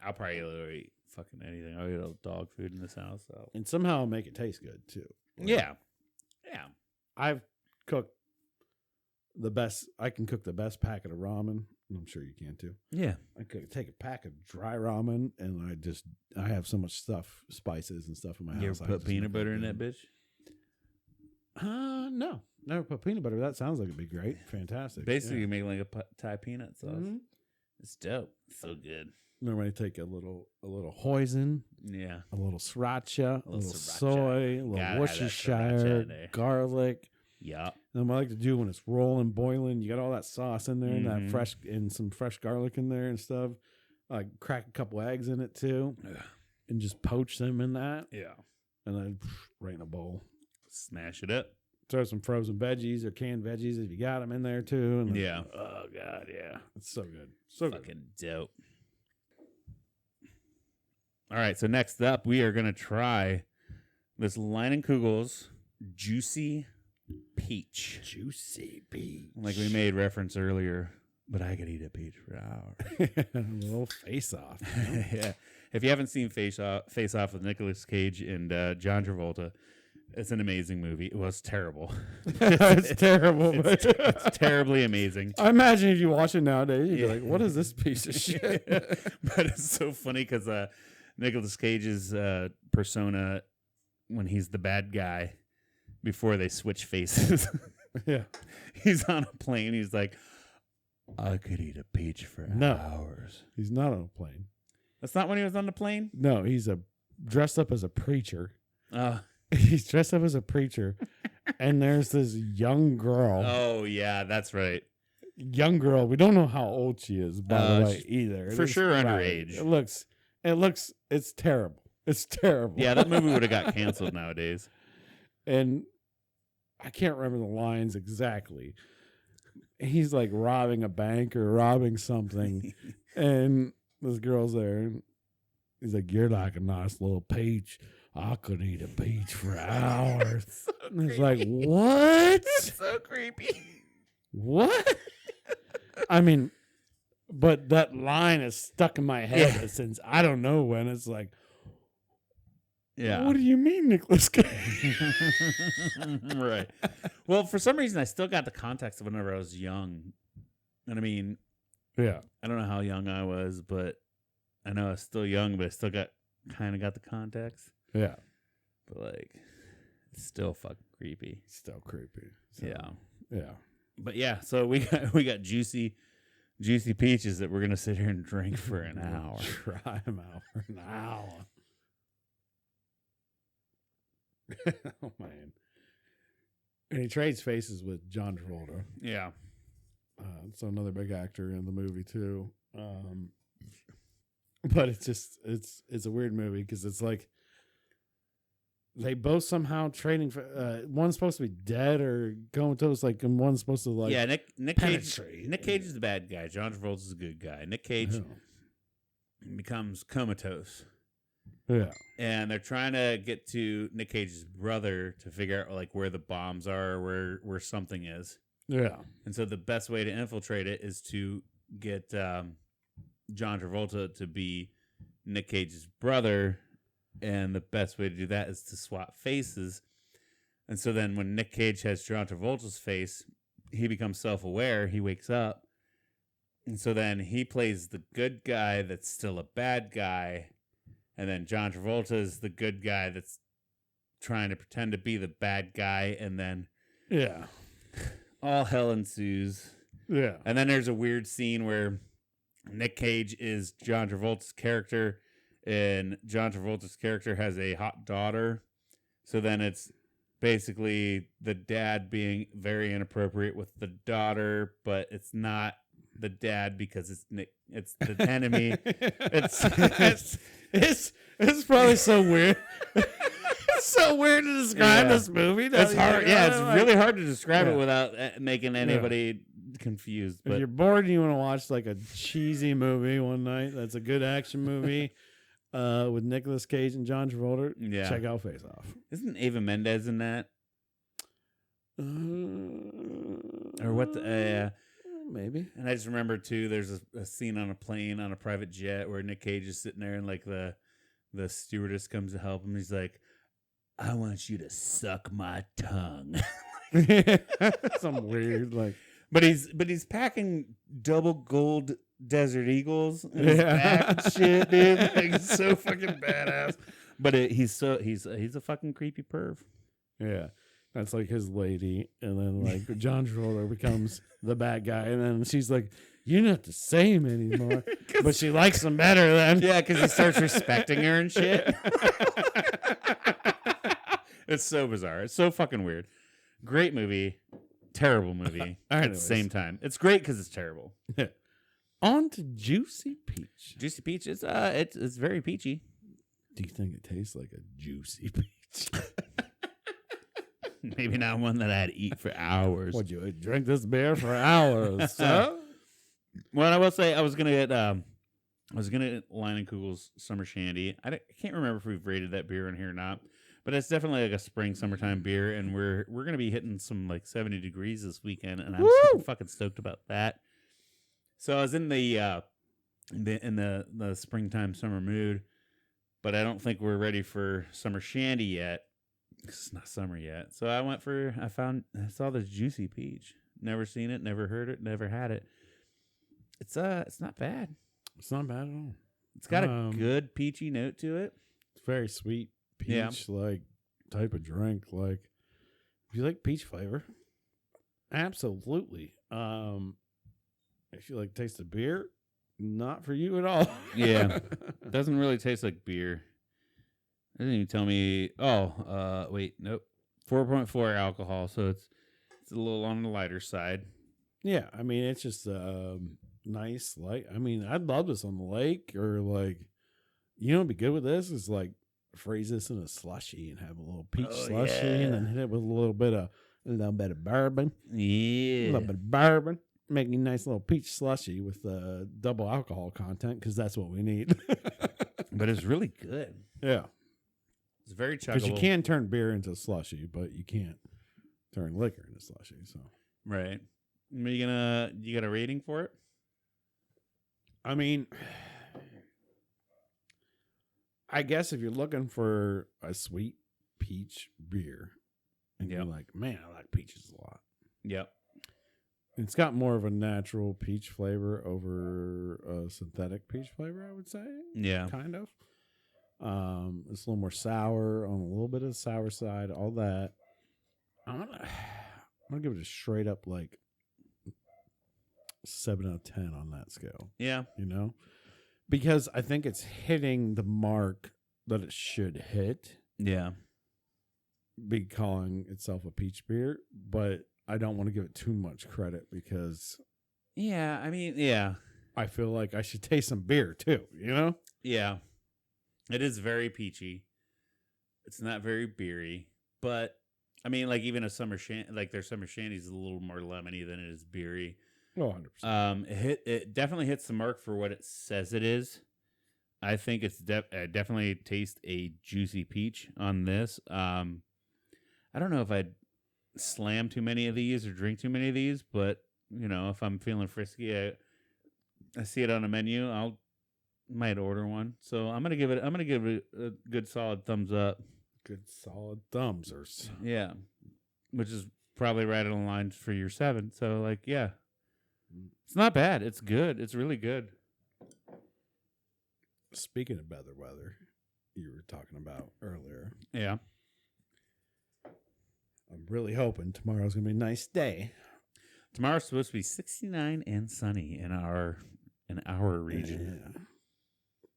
I'll probably literally eat fucking anything. I'll eat all dog food in this house. So. And somehow make it taste good too. Like, Yeah. I've cooked the best. I can cook the best packet of ramen. I'm sure you can too. Yeah. I could take a pack of dry ramen, and I have so much stuff, spices and stuff in my house. You ever put peanut butter in that bitch? No, never put peanut butter. That sounds like it'd be great, fantastic. Basically, you make like a Thai peanut sauce. Mm-hmm. It's dope. It's so good. Normally take a little hoisin, Yeah. a little sriracha, a little sriracha. soy, a little Gotta have that Worcestershire, sriracha in there. garlic. Yeah. And what I like to do when it's rolling, boiling, you got all that sauce in there and that fresh and some fresh garlic in there and stuff. I crack a couple eggs in it too, and just poach them in that. Yeah. And then right in a bowl. Smash it up. Throw some frozen veggies or canned veggies if you got them in there too. And Yeah. Oh god, yeah, it's so good, so fucking dope. All right, so next up, we are gonna try this Leinenkugel's Juicy Peach. Juicy peach. Like we made reference earlier, but I could eat a peach for hours. A little face off. Yeah. If you haven't seen Face Off with Nicolas Cage and John Travolta, it's an amazing movie. Well, it's terrible. It's terrible. It's terribly amazing. I imagine if you watch it nowadays, you'd be like, what is this piece of shit? But it's so funny because Nicolas Cage's persona when he's the bad guy before they switch faces. Yeah. He's on a plane. He's like, I could eat a peach for hours. He's not on a plane. That's not when he was on the plane? No, he's dressed up as a preacher. He's dressed up as a preacher. And there's this young girl. Oh, yeah, that's right. Young girl. We don't know how old she is, by the way, either. For sure underage. It's terrible. It's terrible. Yeah, that movie would have got canceled nowadays. And I can't remember the lines exactly. He's like robbing a bank or robbing something. And this girl's there. And he's like, you're like a nice little peach. I could eat a peach for hours. So and it's like, what? It's so creepy. What? I mean, but that line is stuck in my head since I don't know when. It's like, yeah. What do you mean, Nicolas Cage? Right. Well, for some reason, I still got the context of whenever I was young. And I mean, yeah. I don't know how young I was, but I know I was still young, but I still kind of got the context. Yeah. But like, it's still fucking creepy. Still creepy. So, yeah. Yeah. But yeah, so we got juicy peaches that we're gonna sit here and drink for an hour. Try them out for an hour. Oh man. And he trades faces with John Travolta. Yeah. So another big actor in the movie too. But it's just it's a weird movie because it's like they both somehow trading for one's supposed to be dead or comatose, like, and one's supposed to like Nick Cage. Nick Cage is the bad guy. John Travolta's the good guy. Nick Cage becomes comatose. Yeah, and they're trying to get to Nick Cage's brother to figure out like where the bombs are, where something is. Yeah, and so the best way to infiltrate it is to get John Travolta to be Nick Cage's brother. And the best way to do that is to swap faces. And so then when Nick Cage has John Travolta's face, he becomes self-aware. He wakes up. And so then he plays the good guy that's still a bad guy. And then John Travolta is the good guy that's trying to pretend to be the bad guy. And then all hell ensues. Yeah. And then there's a weird scene where Nick Cage is John Travolta's character. And John Travolta's character has a hot daughter. So then it's basically the dad being very inappropriate with the daughter, but it's not the dad because it's the enemy. It's probably so weird. It's so weird to describe this movie. It's hard. It's really hard to describe it without making anybody confused. But if you're bored and you want to watch like a cheesy movie one night, that's a good action movie. With Nicolas Cage and John Travolta, check out Face Off. Isn't Eva Mendes in that? Or what? Maybe. And I just remember too. There's a scene on a plane on a private jet where Nick Cage is sitting there, and like the stewardess comes to help him. He's like, "I want you to suck my tongue." Some weird like. But he's packing double gold Desert Eagles in his back and shit, dude. Like, it's so fucking badass. But he's a fucking creepy perv. Yeah, that's like his lady, and then like John Travolta becomes the bad guy, and then she's like, "You're not the same anymore," but she likes him better then. Yeah, because he starts respecting her and shit. It's so bizarre. It's so fucking weird. Great movie. Terrible movie at the same time. It's great because it's terrible. On to Juicy Peach. Juicy Peach is it's very peachy. Do you think it tastes like a juicy peach? Maybe not one that I'd eat for hours. Would you drink this beer for hours? So? Well, I will say I was gonna get Leinenkugel's Summer Shandy. I can't remember if we've rated that beer in here or not. But it's definitely like a spring, summertime beer, and we're gonna be hitting some like 70 degrees this weekend, and I'm super fucking stoked about that. So I was in the springtime summer mood, but I don't think we're ready for Summer Shandy yet. It's not summer yet. So I saw this Juicy Peach. Never seen it, never heard it, never had it. It's not bad. It's not bad at all. It's got a good peachy note to it. It's very sweet. Peach like type of drink. Like if you like peach flavor, absolutely. If you like taste of beer, not for you at all. Yeah. It doesn't really taste like beer. It didn't even tell me. Wait, nope. 4.4 alcohol, so it's a little on the lighter side. Yeah, I mean it's just nice light. I mean, I'd love this on the lake, or like, you know what'd be good with this is like freeze this in a slushy and have a little peach slushy, and then hit it with a little bit of bourbon. Yeah, a little bit of bourbon. Make a nice little peach slushy with double alcohol content, because that's what we need. But it's really good. Yeah, it's very chuggable. Because you can turn beer into slushy, but you can't turn liquor into slushy. So right. You got a rating for it? I mean, I guess if you're looking for a sweet peach beer, and you're like, man, I like peaches a lot. Yep. It's got more of a natural peach flavor over a synthetic peach flavor, I would say. Yeah. Kind of. It's a little more sour, on a little bit of the sour side, all that. I'm gonna give it a straight up like 7 out of 10 on that scale. Yeah. You know? Because I think it's hitting the mark that it should hit. Yeah. be calling itself a peach beer, but I don't want to give it too much credit because Yeah, I mean, yeah. I feel like I should taste some beer too, you know? Yeah. It is very peachy. It's not very beery, but I mean, like even a summer like their summer shandy is a little more lemony than it is beery. Oh, 100%. It definitely hits the mark for what it says it is. I think it's definitely taste a juicy peach on this. I don't know if I'd slam too many of these or drink too many of these, but you know, if I'm feeling frisky, I see it on a menu, might order one. So I'm gonna give it a good solid thumbs up. Good solid thumbs or Yeah, which is probably right on the line for your 7. So like, yeah, it's not bad. It's good. It's really good. Speaking of better weather, you were talking about earlier. Yeah, I'm really hoping tomorrow's gonna be a nice day. Tomorrow's supposed to be 69 and sunny in our region. Yeah.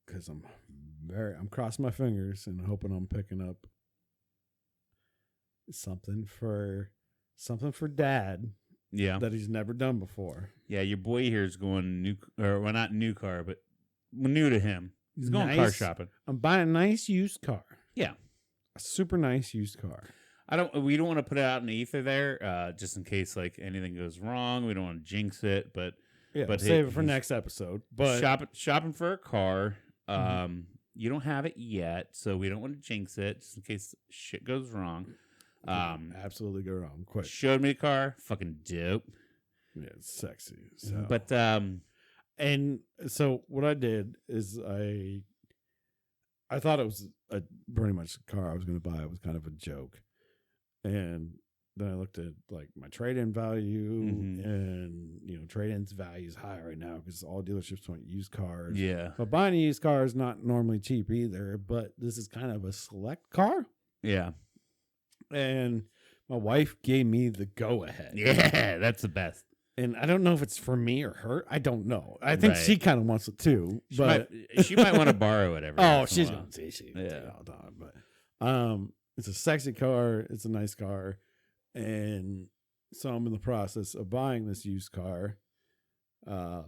Because I'm crossing my fingers and hoping I'm picking up something for Dad. Yeah, that he's never done before. Yeah, your boy here is going new, or well, not new car, but new to him. He's going car shopping. I'm buying a nice used car. Yeah, a super nice used car. We don't want to put it out in the ether there, just in case like anything goes wrong. We don't want to jinx it, but yeah, but save it for next episode. But shopping for a car. You don't have it yet, so we don't want to jinx it, just in case shit goes wrong. Absolutely go wrong. Quick. Showed me a car, fucking dope. Yeah, it's sexy. So. But and so what I did is I thought it was pretty much the car I was going to buy. It was kind of a joke, and then I looked at like my trade-in value, and you know, trade-in's value is high right now because all dealerships want used cars. Yeah, but buying a used car is not normally cheap either. But this is kind of a select car. Yeah. And my wife gave me the go-ahead. Yeah, that's the best. And I don't know if it's for me or her. I don't know. I think she kind of wants it too. She might want to borrow it. Oh, she's going to see. All the time. But it's a sexy car. It's a nice car. And so I'm in the process of buying this used car. You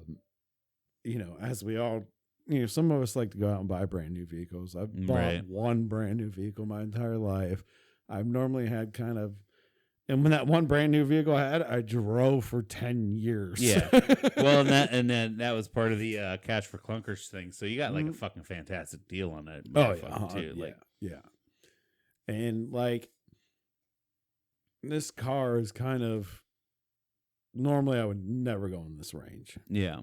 know, as we all, you know, some of us like to go out and buy brand new vehicles. I've bought one brand new vehicle my entire life. I've normally had kind of, and when that one brand new vehicle I drove for 10 years. Yeah. Well, and then that was part of the Cash for Clunkers thing. So you got like a fucking fantastic deal on that. Oh, yeah. And like, this car is kind of, normally I would never go in this range. Yeah.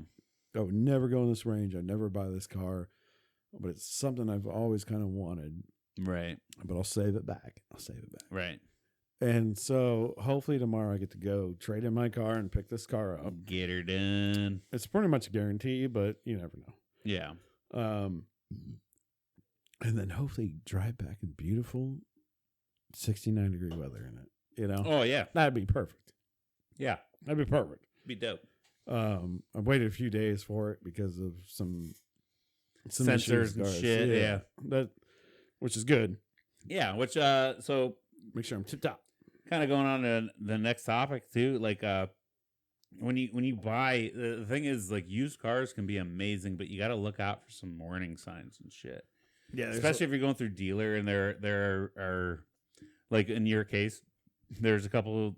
I would never go in this range. I'd never buy this car, but it's something I've always kind of wanted. Right. But I'll save it back. Right. And so hopefully tomorrow I get to go trade in my car and pick this car up. Get her done. It's pretty much a guarantee, but you never know. Yeah. And then hopefully drive back in beautiful 69-degree weather in it. You know? Oh, yeah. That'd be perfect. Yeah. That'd be perfect. Be dope. I waited a few days for it because of some sensors and shit. Yeah. Which is good. Yeah. Which, so make sure I'm tip top. Kind of going on to the next topic too. Like, when you buy, the thing is, like, used cars can be amazing, but you got to look out for some warning signs and shit. Yeah. Especially if you're going through dealer and there are, like in your case, there's a couple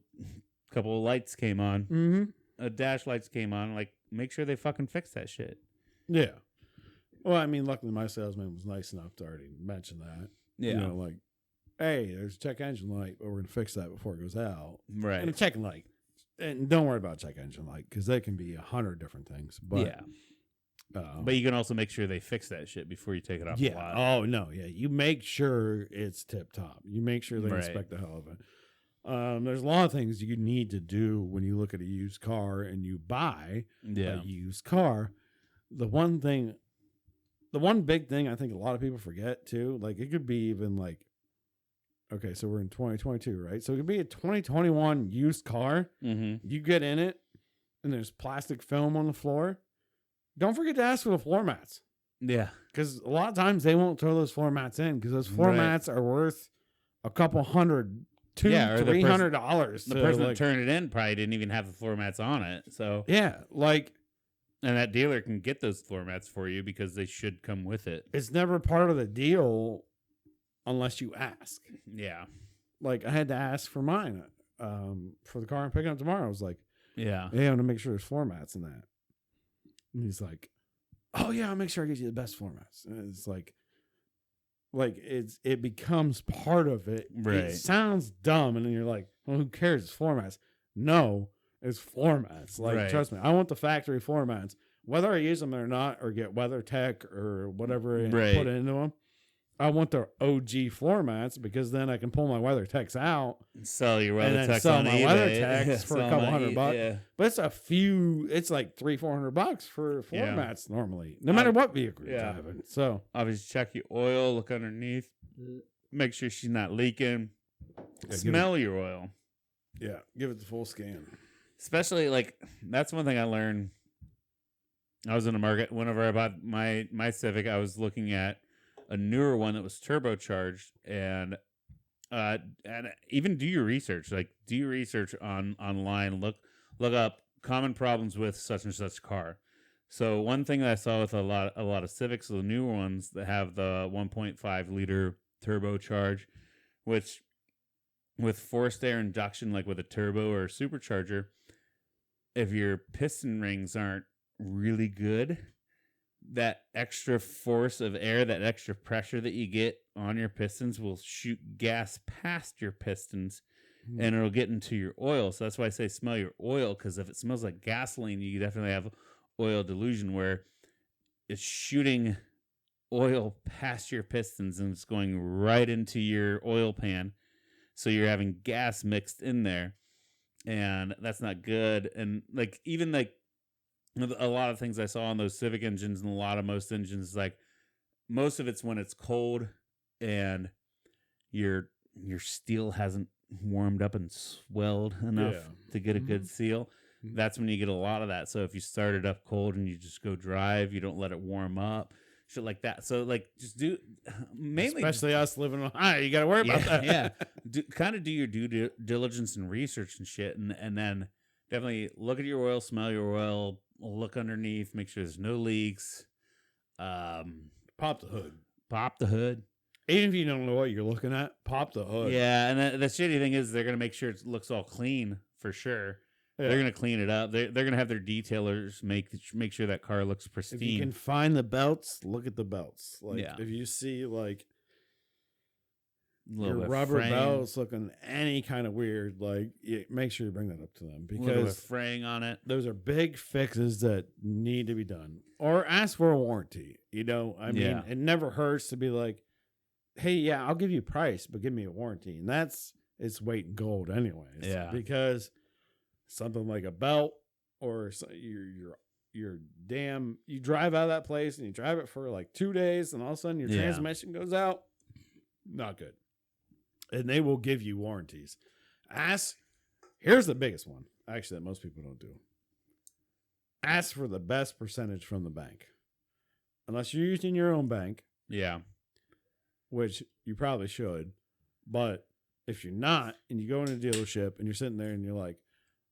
of lights came on. Mm-hmm. Dash lights came on. Like, make sure they fucking fix that shit. Yeah. Well, I mean, luckily my salesman was nice enough to already mention that. Yeah. You know, like, hey, there's a check engine light, but we're going to fix that before it goes out. Right. And a check light. And don't worry about check engine light because they can be 100 different things. But, yeah. But you can also make sure they fix that shit before you take it off the lot. Oh, no. Yeah. You make sure it's tip top. You make sure they inspect the hell of it. There's a lot of things you need to do when you look at a used car and you buy a used car. The one big thing I think a lot of people forget too, like it could be even like, okay, so we're in 2022, right? So it could be a 2021 used car. Mm-hmm. You get in it and there's plastic film on the floor. Don't forget to ask for the floor mats. Yeah. Because a lot of times they won't throw those floor mats in because those floor mats are worth a couple hundred, $200-$300. The person that turned it in probably didn't even have the floor mats on it. So yeah, like, and that dealer can get those floor mats for you because they should come with it. It's never part of the deal unless you ask. Yeah. Like, I had to ask for mine for the car I'm picking up tomorrow. I was like, yeah, I want to make sure there's floor mats in that. And he's like, oh, yeah, I'll make sure I get you the best floor mats. And it's like it becomes part of it. Right. It sounds dumb. And then you're like, well, who cares? It's floor mats. No, it's floor mats. Like, trust me, I want the factory floor mats. Whether I use them or not, or get WeatherTech or whatever and put into them, I want the OG floor mats because then I can pull my WeatherTechs out, sell your WeatherTechs, and sell my WeatherTechs for a couple $100. Yeah. But it's like $300-$400 for floor mats normally, no matter what vehicle you're driving. So obviously, check your oil, look underneath, make sure she's not leaking. Smell your oil. Yeah, give it the full scan. Especially like that's one thing I learned. I was in the market whenever I bought my Civic. I was looking at a newer one that was turbocharged, and even do your research. Like, do your research online. Look up common problems with such and such car. So one thing that I saw with a lot of Civics, the newer ones that have the 1.5 liter turbocharge, which with forced air induction, like with a turbo or a supercharger, if your piston rings aren't really good, that extra force of air, that extra pressure that you get on your pistons will shoot gas past your pistons and it'll get into your oil. So that's why I say smell your oil, because if it smells like gasoline, you definitely have oil dilution where it's shooting oil past your pistons and it's going right into your oil pan. So you're having gas mixed in there, and that's not good. And like even like a lot of things I saw on those Civic engines and most engines, like most of it's when it's cold and your steel hasn't warmed up and swelled enough to get a good seal. That's when you get a lot of that. So if you start it up cold and you just go drive, you don't let it warm up, shit like that. So like just do mainly, especially us living on high, you got to worry about that. Yeah, kind of do your due diligence and research and shit, and then definitely look at your oil, smell your oil. Look underneath, make sure there's no leaks. Pop the hood. Pop the hood. Even if you don't know what you're looking at, pop the hood. Yeah, and the shitty thing is they're going to make sure it looks all clean for sure. Yeah. They're going to clean it up. They're going to have their detailers make sure that car looks pristine. If you can find the belts, look at the belts. Like if you see like your rubber belts looking any kind of weird, like make sure you bring that up to them, because fraying on it. Those are big fixes that need to be done. Or ask for a warranty. You know, I mean, it never hurts to be like, hey, yeah, I'll give you a price, but give me a warranty. And it's weight in gold anyways. Yeah. Because something like a belt or you drive out of that place and you drive it for like 2 days and all of a sudden your transmission goes out. Not good. And they will give you warranties. Here's the biggest one, actually, that most people don't do. Ask for the best percentage from the bank. Unless you're using your own bank. Yeah. Which you probably should. But if you're not, and you go in a dealership and you're sitting there and you're like,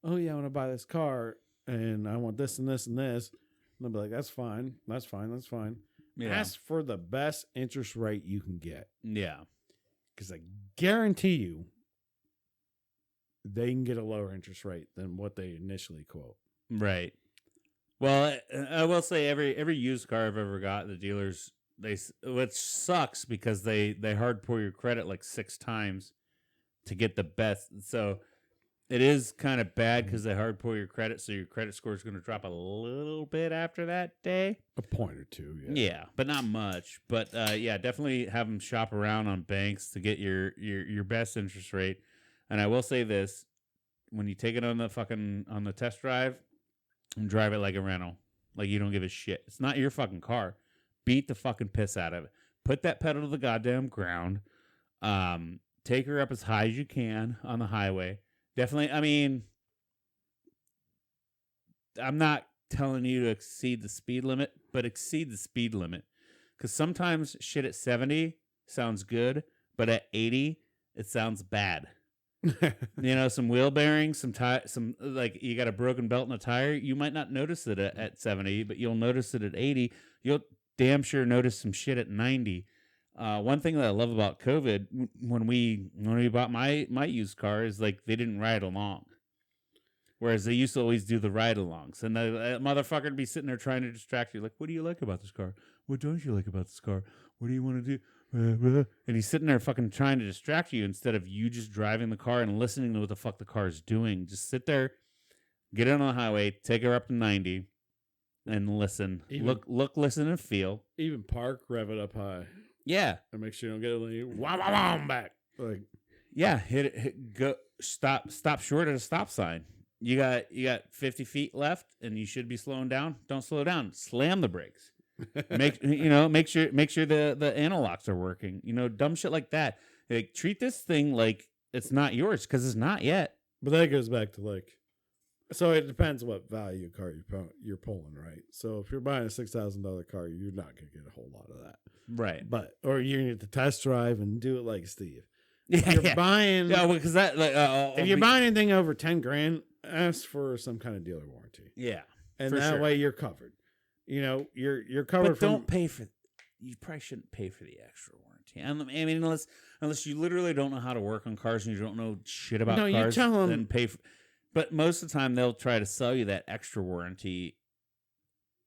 oh, yeah, I want to buy this car and I want this and this and this. And they'll be like, that's fine. That's fine. That's fine. Yeah. Ask for the best interest rate you can get. Yeah. Because I guarantee you they can get a lower interest rate than what they initially quote. Right. Well, I will say every used car I've ever got, the dealers, which sucks because they hard pour your credit like 6 times to get the best. So it is kind of bad because they hard pour your credit, so your credit score is going to drop a little bit after that day. A point or two, yeah. Yeah, but not much. But yeah, definitely have them shop around on banks to get your best interest rate. And I will say this: when you take it on the test drive, drive it like a rental, like you don't give a shit. It's not your fucking car. Beat the fucking piss out of it. Put that pedal to the goddamn ground. Take her up as high as you can on the highway. Definitely, I mean, I'm not telling you to exceed the speed limit, but exceed the speed limit. Because sometimes shit at 70 sounds good, but at 80, it sounds bad. Some wheel bearings, some like you got a broken belt in a tire. You might not notice it at 70, but you'll notice it at 80. You'll damn sure notice some shit at 90. One thing that I love about COVID, when we bought my used car, is like they didn't ride along. Whereas they used to always do the ride-alongs. And the motherfucker would be sitting there trying to distract you. Like, what do you like about this car? What don't you like about this car? What do you want to do? And he's sitting there fucking trying to distract you instead of you just driving the car and listening to what the fuck the car is doing. Just sit there, get on the highway, take her up to 90, and listen. Look, listen, and feel. Even park, rev it up high. Yeah. And make sure you don't get it like, back. Like, yeah, hit go, stop short at a stop sign. You got 50 feet left, and you should be slowing down. Don't slow down. Slam the brakes. Make sure the anti-locks are working. Dumb shit like that. Like, treat this thing like it's not yours because it's not yet. But that goes back to like, so it depends what value car you're pulling, right? So if you're buying a $6,000 car, you're not gonna get a whole lot of that, right? But or you need to test drive and do it like Steve. Yeah, if you're buying, because that like if you're buying anything over $10,000, ask for some kind of dealer warranty. Yeah, and that way you're covered. You're covered. But don't pay for. You probably shouldn't pay for the extra warranty. I mean, unless you literally don't know how to work on cars and you don't know shit about cars, you tell them, then pay for. But most of the time, they'll try to sell you that extra warranty.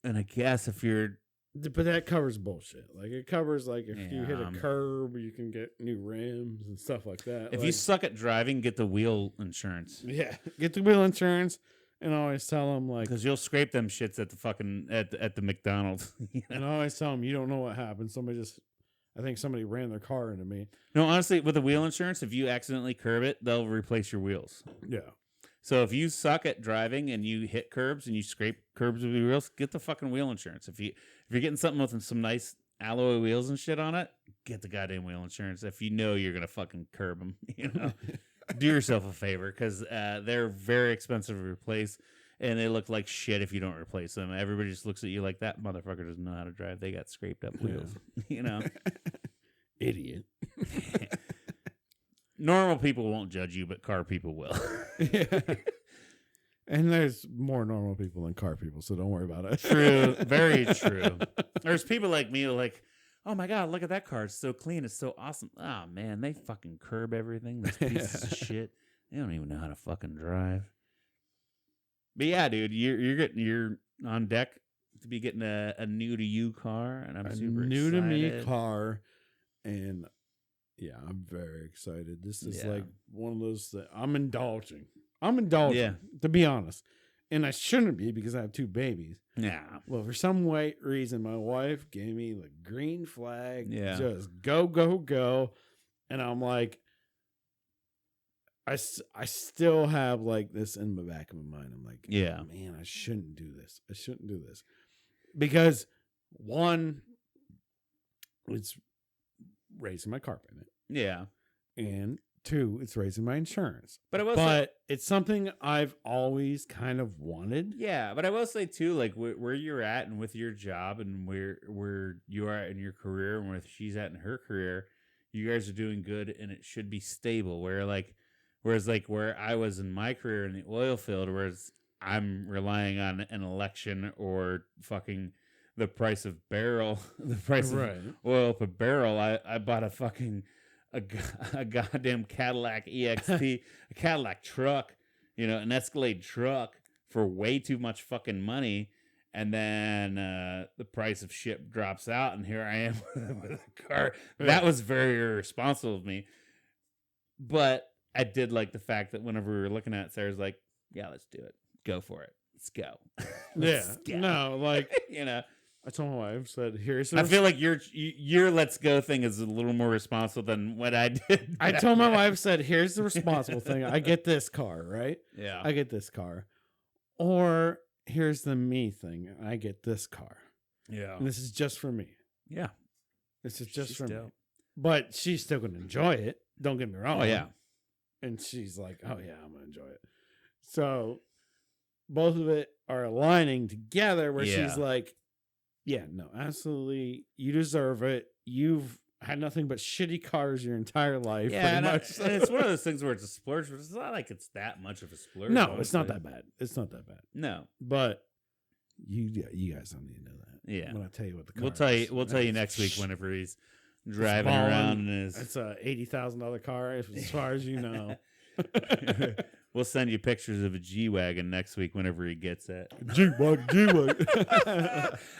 And I guess if you're. But that covers bullshit. Like, it covers, like, if you hit a curb, you can get new rims and stuff like that. If you suck at driving, get the wheel insurance. Yeah, get the wheel insurance, and always tell them, like... Because you'll scrape them shits at the fucking... At the McDonald's. And I always tell them, you don't know what happened. I think somebody ran their car into me. No, honestly, with the wheel insurance, if you accidentally curb it, they'll replace your wheels. Yeah. So if you suck at driving and you hit curbs and you scrape curbs with your wheels, get the fucking wheel insurance. If you're getting something with some nice alloy wheels and shit on it, get the goddamn wheel insurance. If you know you're gonna fucking curb them, do yourself a favor because they're very expensive to replace and they look like shit if you don't replace them. Everybody just looks at you like that motherfucker doesn't know how to drive. They got scraped up wheels, Idiot. Normal people won't judge you, but car people will. Yeah. And there's more normal people than car people, so don't worry about it. True. Very true. There's people like me who are like, oh my God, look at that car. It's so clean. It's so awesome. Oh man, they fucking curb everything. Those pieces of shit. They don't even know how to fucking drive. But yeah, dude, you're on deck to be getting a new to you car, and I'm super new excited. to me car, and yeah, I'm very excited. This is like one of those that I'm indulging. To be honest. And I shouldn't be because I have 2 babies. Yeah. Well, for some reason, my wife gave me the green flag. Yeah. Just go, go, go. And I'm like, I still have like this in the back of my mind. I'm like, yeah, man, I shouldn't do this. Because one, it's raising my car payment. Yeah. And 2, it's raising my insurance. But it's something I've always kind of wanted. Yeah, but I will say too, like where you're at and with your job and where you are in your career and where she's at in her career, you guys are doing good and it should be stable. Whereas where I was in my career in the oil field, whereas I'm relying on an election or fucking the price of oil per barrel. I bought a goddamn Cadillac EXP, a Cadillac truck, an Escalade truck for way too much fucking money. And then the price of shit drops out, and here I am with a car. That was very irresponsible of me. But I did like the fact that whenever we were looking at it, Sarah's like, yeah, let's do it. Go for it. Let's go. Go. No, like, I told my wife, said, I feel like your let's go thing is a little more responsible than what I did. I told my wife, said, here's the responsible thing. I get this car, right? Yeah. I get this car. Or here's the me thing. I get this car. Yeah. And this is just for me. Yeah. This is just for me. But she's still going to enjoy it. Don't get me wrong. Oh, yeah. And she's like, oh, yeah, I'm going to enjoy it. So both of it are aligning together where she's like, yeah, no, absolutely. You deserve it. had nothing but shitty cars your entire life. Yeah, pretty much. and it's one of those things where it's a splurge, but it's not like it's that much of a splurge. No, honestly. it's not that bad. It's not that bad. No, but you guys don't need to know that. Yeah, when I tell you what the car we'll tell you next week whenever he's driving around in his. It's a $80,000 car, as far as you know. We'll send you pictures of a G-Wagon next week whenever he gets it. G-Wagon.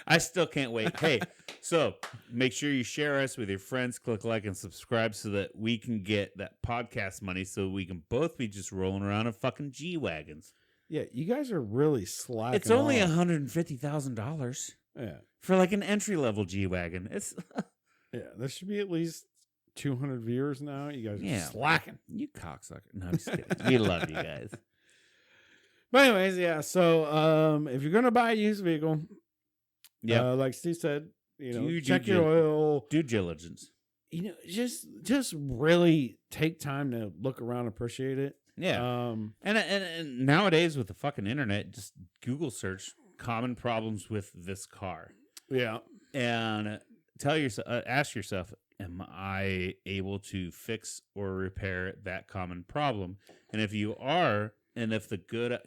I still can't wait. Hey, so make sure you share us with your friends, click like and subscribe so that we can get that podcast money so we can both be just rolling around in fucking G-Wagons. Yeah, you guys are really slacking. It's only $150,000. Yeah. For like an entry-level G-Wagon. It's yeah, there should be at least 200 viewers now. You guys are slacking. You cocksucker. No, I'm just kidding. We love you guys. But anyways, yeah. So if you're gonna buy a used vehicle, like Steve said, check your oil, due diligence. Just really take time to look around, appreciate it. Yeah. And nowadays with the fucking internet, just Google search common problems with this car. Yeah. And ask yourself, am I able to fix or repair that common problem? And if you are, and if the good,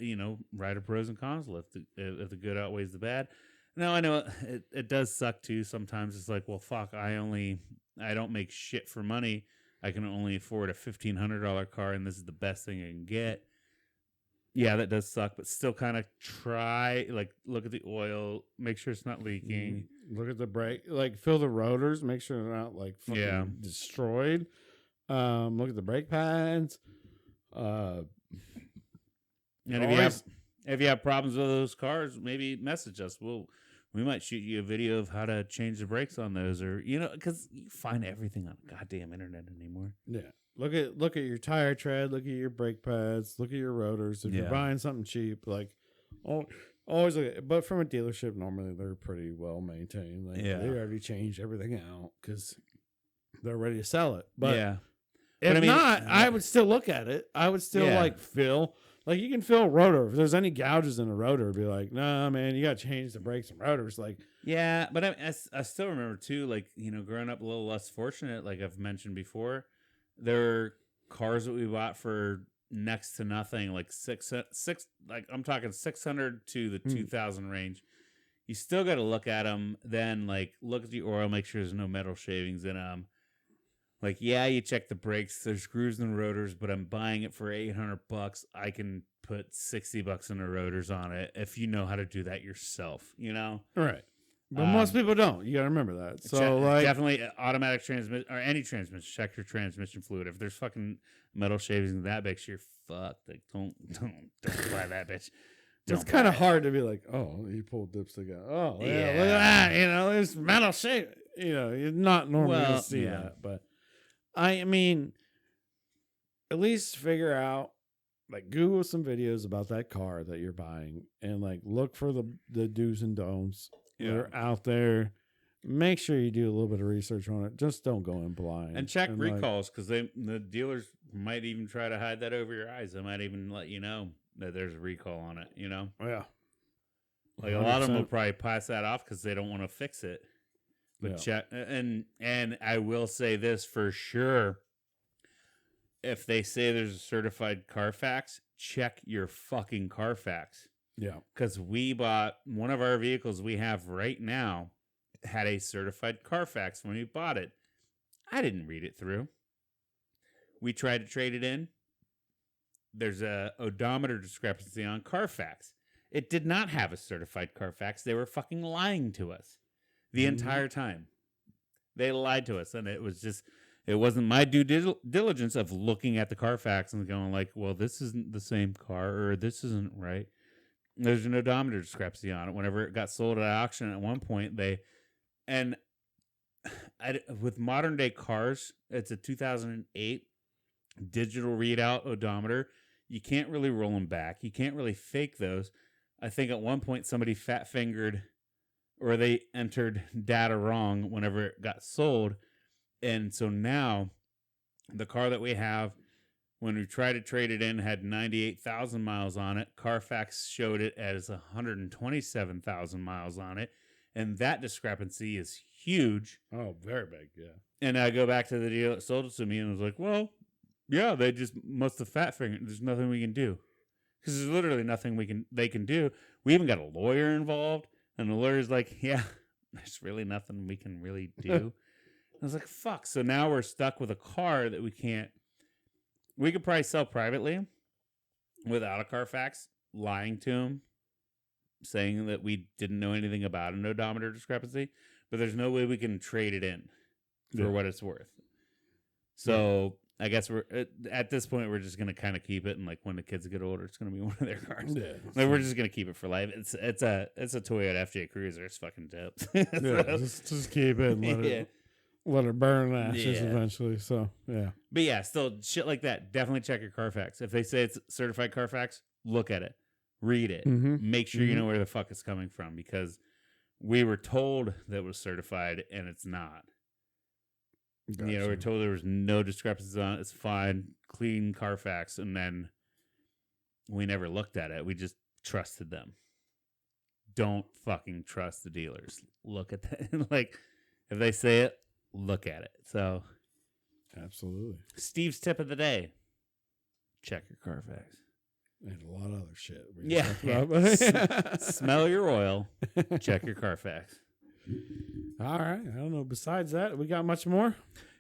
write a pros and cons list, if the good outweighs the bad. Now, I know it does suck too. Sometimes it's like, well, fuck, I don't make shit for money. I can only afford a $1,500 car, and this is the best thing I can get. Yeah, that does suck, but still kind of try, look at the oil, make sure it's not leaking. Look at the brake, fill the rotors, make sure they're not fucking destroyed. Look at the brake pads. And if you have problems with those cars, maybe message us. We might shoot you a video of how to change the brakes on those, or because you find everything on the goddamn internet anymore. Yeah. Look at your tire tread, look at your brake pads, look at your rotors. If you're buying something cheap, always look at, but from a dealership, normally they're pretty well maintained. They already changed everything out because they're ready to sell it. But if not, I would still look at it. I would still feel you can feel a rotor. If there's any gouges in a rotor, be like, nah, man, you got to change the brakes and rotors. Yeah, but I still remember too, growing up a little less fortunate, like I've mentioned before. There were cars that we bought for next to nothing, I'm talking 600 to the 2,000 range. You still got to look at them, then look at the oil, make sure there's no metal shavings in them. You check the brakes, there's grooves in the rotors, but I'm buying it for $800. I can put $60 in the rotors on it if you know how to do that yourself, Right. But most people don't. You got to remember that. So definitely automatic transmission or any transmission, check your transmission fluid. If there's fucking metal shavings in that bitch, you're fucked. Don't buy that bitch. It's kind of hard to be like, oh, you pulled dipstick out. Oh, yeah, look at that. There's metal shaving. You're not normally going to see that. But I mean, at least figure out, Google some videos about that car that you're buying and look for the do's and don'ts. They're out there. Make sure you do a little bit of research on it. Just don't go in blind. And check recalls because the dealers might even try to hide that over your eyes. They might even let you know that there's a recall on it, Yeah. A lot of them will probably pass that off because they don't want to fix it. But check. And I will say this for sure. If they say there's a certified Carfax, check your fucking Carfax. Yeah. Because we bought one of our vehicles we have right now had a certified Carfax when we bought it. I didn't read it through. We tried to trade it in. There's a odometer discrepancy on Carfax. It did not have a certified Carfax. They were fucking lying to us the entire time. They lied to us. And it wasn't my due diligence of looking at the Carfax and going well, this isn't the same car or this isn't right. There's an odometer discrepancy on it. Whenever it got sold at auction at one point, with modern day cars, it's a 2008 digital readout odometer. You can't really roll them back. You can't really fake those. I think at one point somebody fat fingered or they entered data wrong whenever it got sold. And so now the car that we have, when we tried to trade it in, had 98,000 miles on it. Carfax showed it as 127,000 miles on it. And that discrepancy is huge. Oh, very big, yeah. And I go back to the dealer that sold it to me and was like, well, yeah, they just must have fat fingered. There's nothing we can do. Because there's literally nothing they can do. We even got a lawyer involved. And the lawyer's like, yeah, there's really nothing we can really do. I was like, fuck. So now we're stuck with a car that we can't. We could probably sell privately without a Carfax, lying to him, saying that we didn't know anything about an odometer discrepancy, but there's no way we can trade it in for what it's worth. So I guess we're at this point, we're just going to kind of keep it. And like when the kids get older, it's going to be one of their cars. Yeah, like we're just going to keep it for life. It's a Toyota FJ Cruiser. It's fucking dope. Yeah, just keep it and let it burn ashes eventually. So, yeah. But yeah, still shit like that. Definitely check your Carfax. If they say it's certified Carfax, look at it. Read it. Mm-hmm. Make sure you know where the fuck it's coming from because we were told that it was certified and it's not. Gotcha. You know, we were told there was no discrepancies on it. It's fine. Clean Carfax. And then we never looked at it. We just trusted them. Don't fucking trust the dealers. Look at that. Like, if they say it, look at it. So, absolutely. Steve's tip of the day: check your Carfax. And a lot of other shit. Smell your oil. Check your Carfax. All right. I don't know. Besides that, we got much more?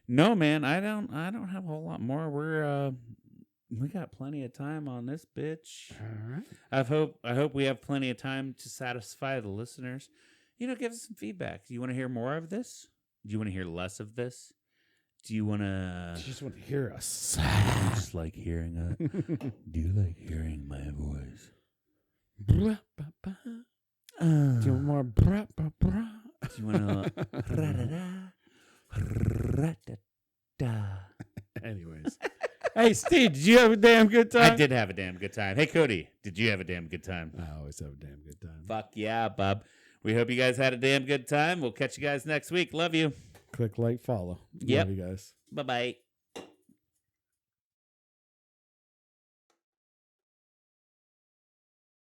No, man. I don't have a whole lot more. We got plenty of time on this bitch. All right. I hope we have plenty of time to satisfy the listeners. You know, give us some feedback. Do you want to hear more of this? Do you want to hear less of this? Do you want to... You just want to hear us. Just like hearing us. Do you like hearing my voice? Do you want more? Do you want to... Anyways. Hey, Steve, did you have a damn good time? I did have a damn good time. Hey, Cody, did you have a damn good time? I always have a damn good time. Fuck yeah, Bob. We hope you guys had a damn good time. We'll catch you guys next week. Love you. Click like, follow. Yep. Love you guys. Bye-bye.